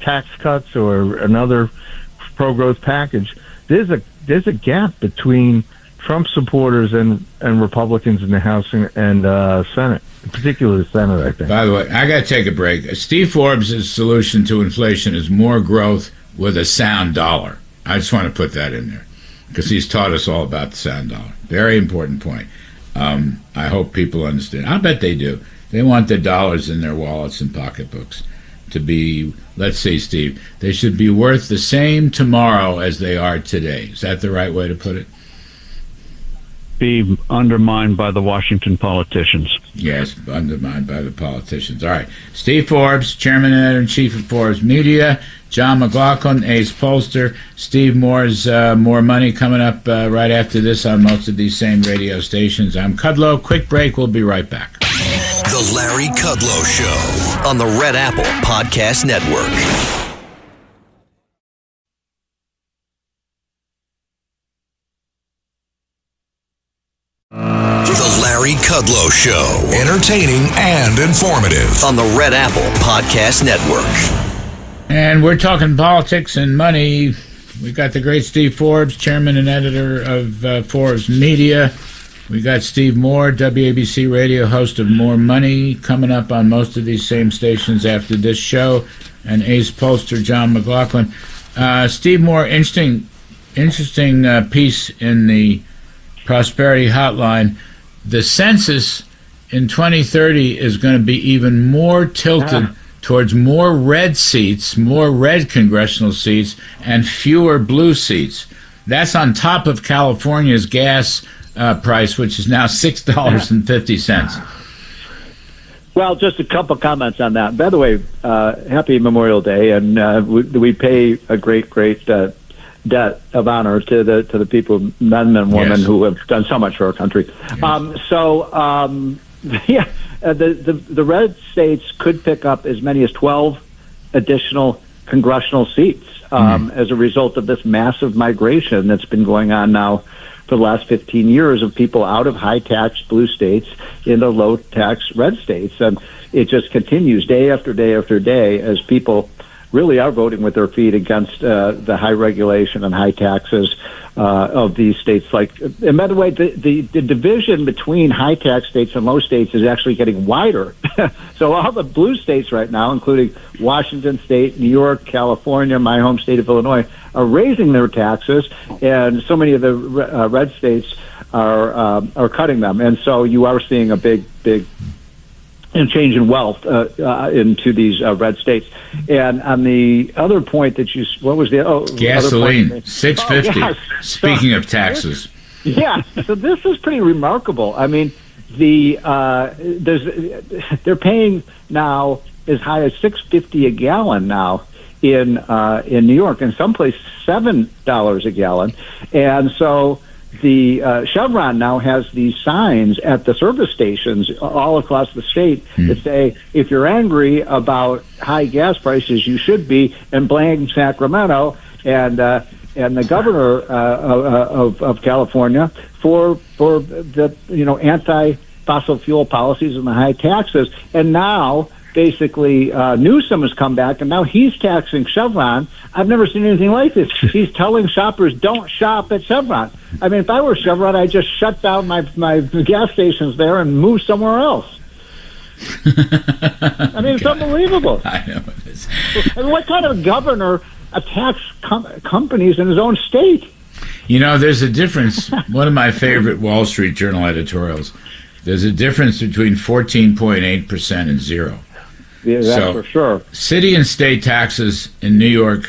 tax cuts or another pro-growth package. There's a gap between Trump supporters and Republicans in the House and Senate, particularly the Senate, I think. By the way, I got to take a break. Steve Forbes' solution to inflation is more growth with a sound dollar. I just want to put that in there because he's taught us all about the sound dollar. Very important point. I hope people understand. I bet they do. They want the dollars in their wallets and pocketbooks to be, let's see, Steve, they should be worth the same tomorrow as they are today. Is that the right way to put it? Be undermined by the Washington politicians. Yes, undermined by the politicians. All right. Steve Forbes, Chairman and Editor-in-Chief of Forbes Media. John McLaughlin, Ace Pollster. Steve Moore's More Money coming up right after this on most of these same radio stations. I'm Kudlow. Quick break. We'll be right back. The Larry Kudlow Show on the Red Apple Podcast Network. The Larry Kudlow Show. Entertaining and informative on the Red Apple Podcast Network. And we're talking politics and money. We got the great Steve Forbes, Chairman and Editor of Forbes Media. We got Steve Moore, WABC radio host of More Money, coming up on most of these same stations after this show. And Ace Pollster, John McLaughlin. Steve Moore, interesting piece in the Prosperity Hotline. The census in 2030 is going to be even more tilted towards more red seats, more red congressional seats, and fewer blue seats. That's on top of California's gas price, which is now $6.50. Well, just a couple comments on that. By the way, happy Memorial Day, and we pay a great debt of honor to the people, men and women, who have done so much for our country. Yes. The red states could pick up as many as 12 additional congressional seats as a result of this massive migration that's been going on now for the last 15 years of people out of high-tax blue states into low-tax red states. And it just continues day after day after day as people really are voting with their feet against the high regulation and high taxes of these states. And by the way, the division between high tax states and low states is actually getting wider. So all the blue states right now, including Washington State, New York, California, my home state of Illinois, are raising their taxes, and so many of the red states are cutting them. And so you are seeing a big and change in wealth into these red states. And on the other point that what was the gasoline, $6.50. Speaking of taxes, so this is pretty remarkable. I mean, they're paying now as high as $6.50 a gallon now in New York, and someplace $7 a gallon, and so. The Chevron now has these signs at the service stations all across the state that say, if you're angry about high gas prices, you should be, and blame Sacramento and the governor of California for the anti-fossil fuel policies and the high taxes. And now basically Newsom has come back, and now he's taxing Chevron. I've never seen anything like this. He's telling shoppers, don't shop at Chevron. I mean, if I were Chevron, I'd just shut down my gas stations there and move somewhere else. I mean, it's unbelievable. I know it is. I mean, what kind of governor attacks companies in his own state? There's a difference. One of my favorite Wall Street Journal editorials, there's a difference between 14.8% and zero. Yeah, that's for sure. City and state taxes in New York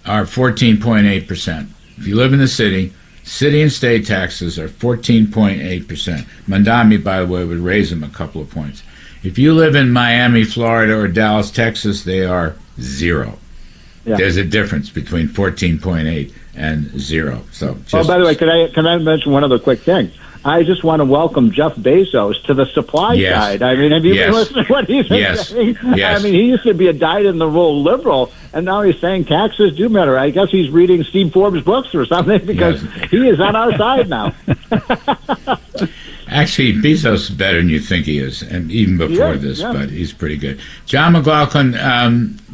are 14.8%. If you live in the city and state taxes are 14.8%. Mandami, by the way, would raise them a couple of points. If you live in Miami, Florida, or Dallas, Texas, they are zero. Yeah. There's a difference between 14.8 and zero. So, by the way, can I mention one other quick thing? I just want to welcome Jeff Bezos to the supply side. I mean, have you been listening to what he's saying? Yes. I mean, he used to be a dyed-in-the-wool liberal, and now he's saying taxes do matter. I guess he's reading Steve Forbes' books or something, because he is on our side now. Actually, Bezos is better than you think he is, and even before this, but he's pretty good. John McLaughlin,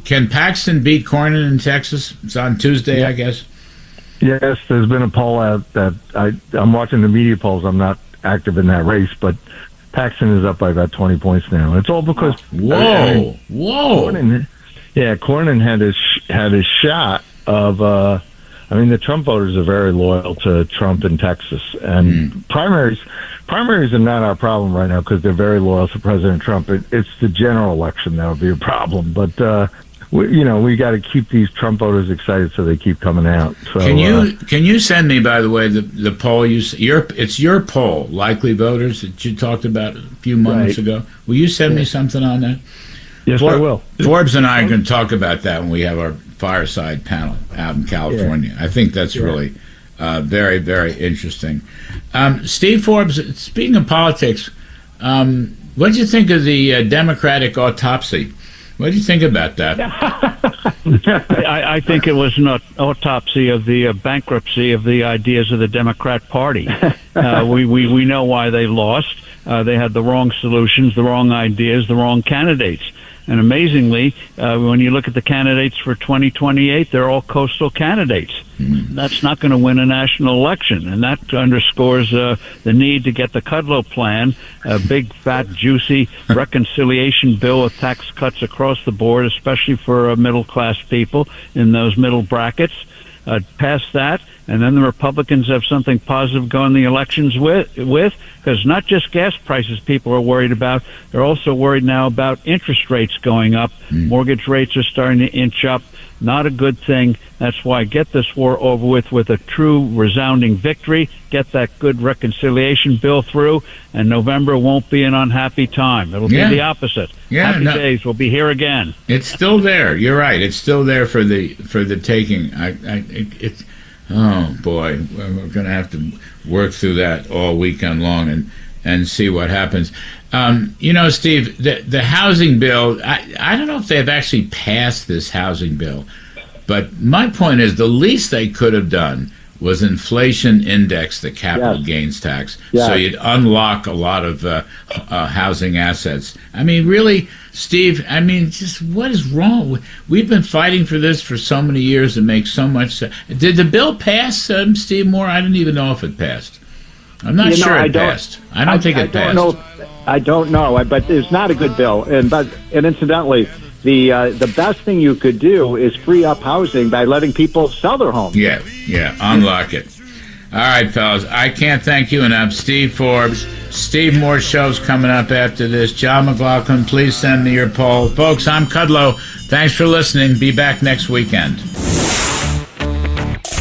can Paxton beat Cornyn in Texas? It's on Tuesday, I guess. Yes, there's been a poll out that I'm watching the media polls. I'm not active in that race, but Paxton is up by about 20 points now. It's all because whoa. Cornyn had his shot of. The Trump voters are very loyal to Trump in Texas, and primaries are not our problem right now because they're very loyal to President Trump. It's the general election that would be a problem, but. we got to keep these Trump voters excited so they keep coming out. So, can you send me, by the way, the poll it's your poll, likely voters, that you talked about a few moments ago. Will you send me something on that? Yes, I will. Forbes and I are going to talk about that when we have our fireside panel out in California. I think that's really very, very interesting. Steve Forbes, speaking of politics, what did you think of the Democratic autopsy? What do you think about that? I think it was an autopsy of the bankruptcy of the ideas of the Democrat Party. We know why they lost. They had the wrong solutions, the wrong ideas, the wrong candidates. And amazingly, when you look at the candidates for 2028, they're all coastal candidates. That's not going to win a national election. And that underscores the need to get the Kudlow plan, a big, fat, juicy reconciliation bill with tax cuts across the board, especially for middle-class people in those middle brackets. Pass that, and then the Republicans have something positive going the elections with, because not just gas prices people are worried about, they're also worried now about interest rates going up. Mortgage rates are starting to inch up. Not a good thing. That's why get this war over with a true resounding victory, get that good reconciliation bill through, and November won't be an unhappy time. It'll be the opposite. Happy days will be here again. It's still there. You're right. It's still there for the taking. Oh boy, we're going to have to work through that all weekend long and see what happens. Steve, the housing bill, I don't know if they've actually passed this housing bill, but my point is the least they could have done was inflation index the capital gains tax, so you'd unlock a lot of housing assets. I mean, really, Steve, just what is wrong? We've been fighting for this for so many years. It makes so much sense. Did the bill pass, Steve Moore? I didn't even know if it passed. I'm not sure it passed. I don't think it passed. I don't know, but it's not a good bill. And incidentally, the best thing you could do is free up housing by letting people sell their homes. Yeah, unlock it. All right, fellas, I can't thank you enough. Steve Forbes, Steve Moore show's coming up after this. John McLaughlin, please send me your poll. Folks, I'm Kudlow. Thanks for listening. Be back next weekend.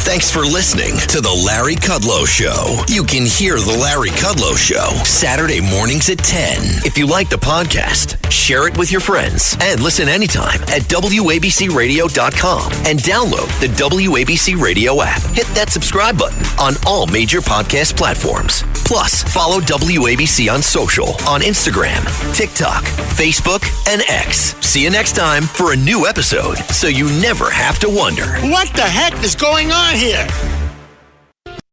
Thanks for listening to The Larry Kudlow Show. You can hear The Larry Kudlow Show Saturday mornings at 10. If you like the podcast, share it with your friends and listen anytime at WABCRadio.com and download the WABC Radio app. Hit that subscribe button on all major podcast platforms. Plus, follow WABC on social on Instagram, TikTok, Facebook, and X. See you next time for a new episode so you never have to wonder. What the heck is going on here?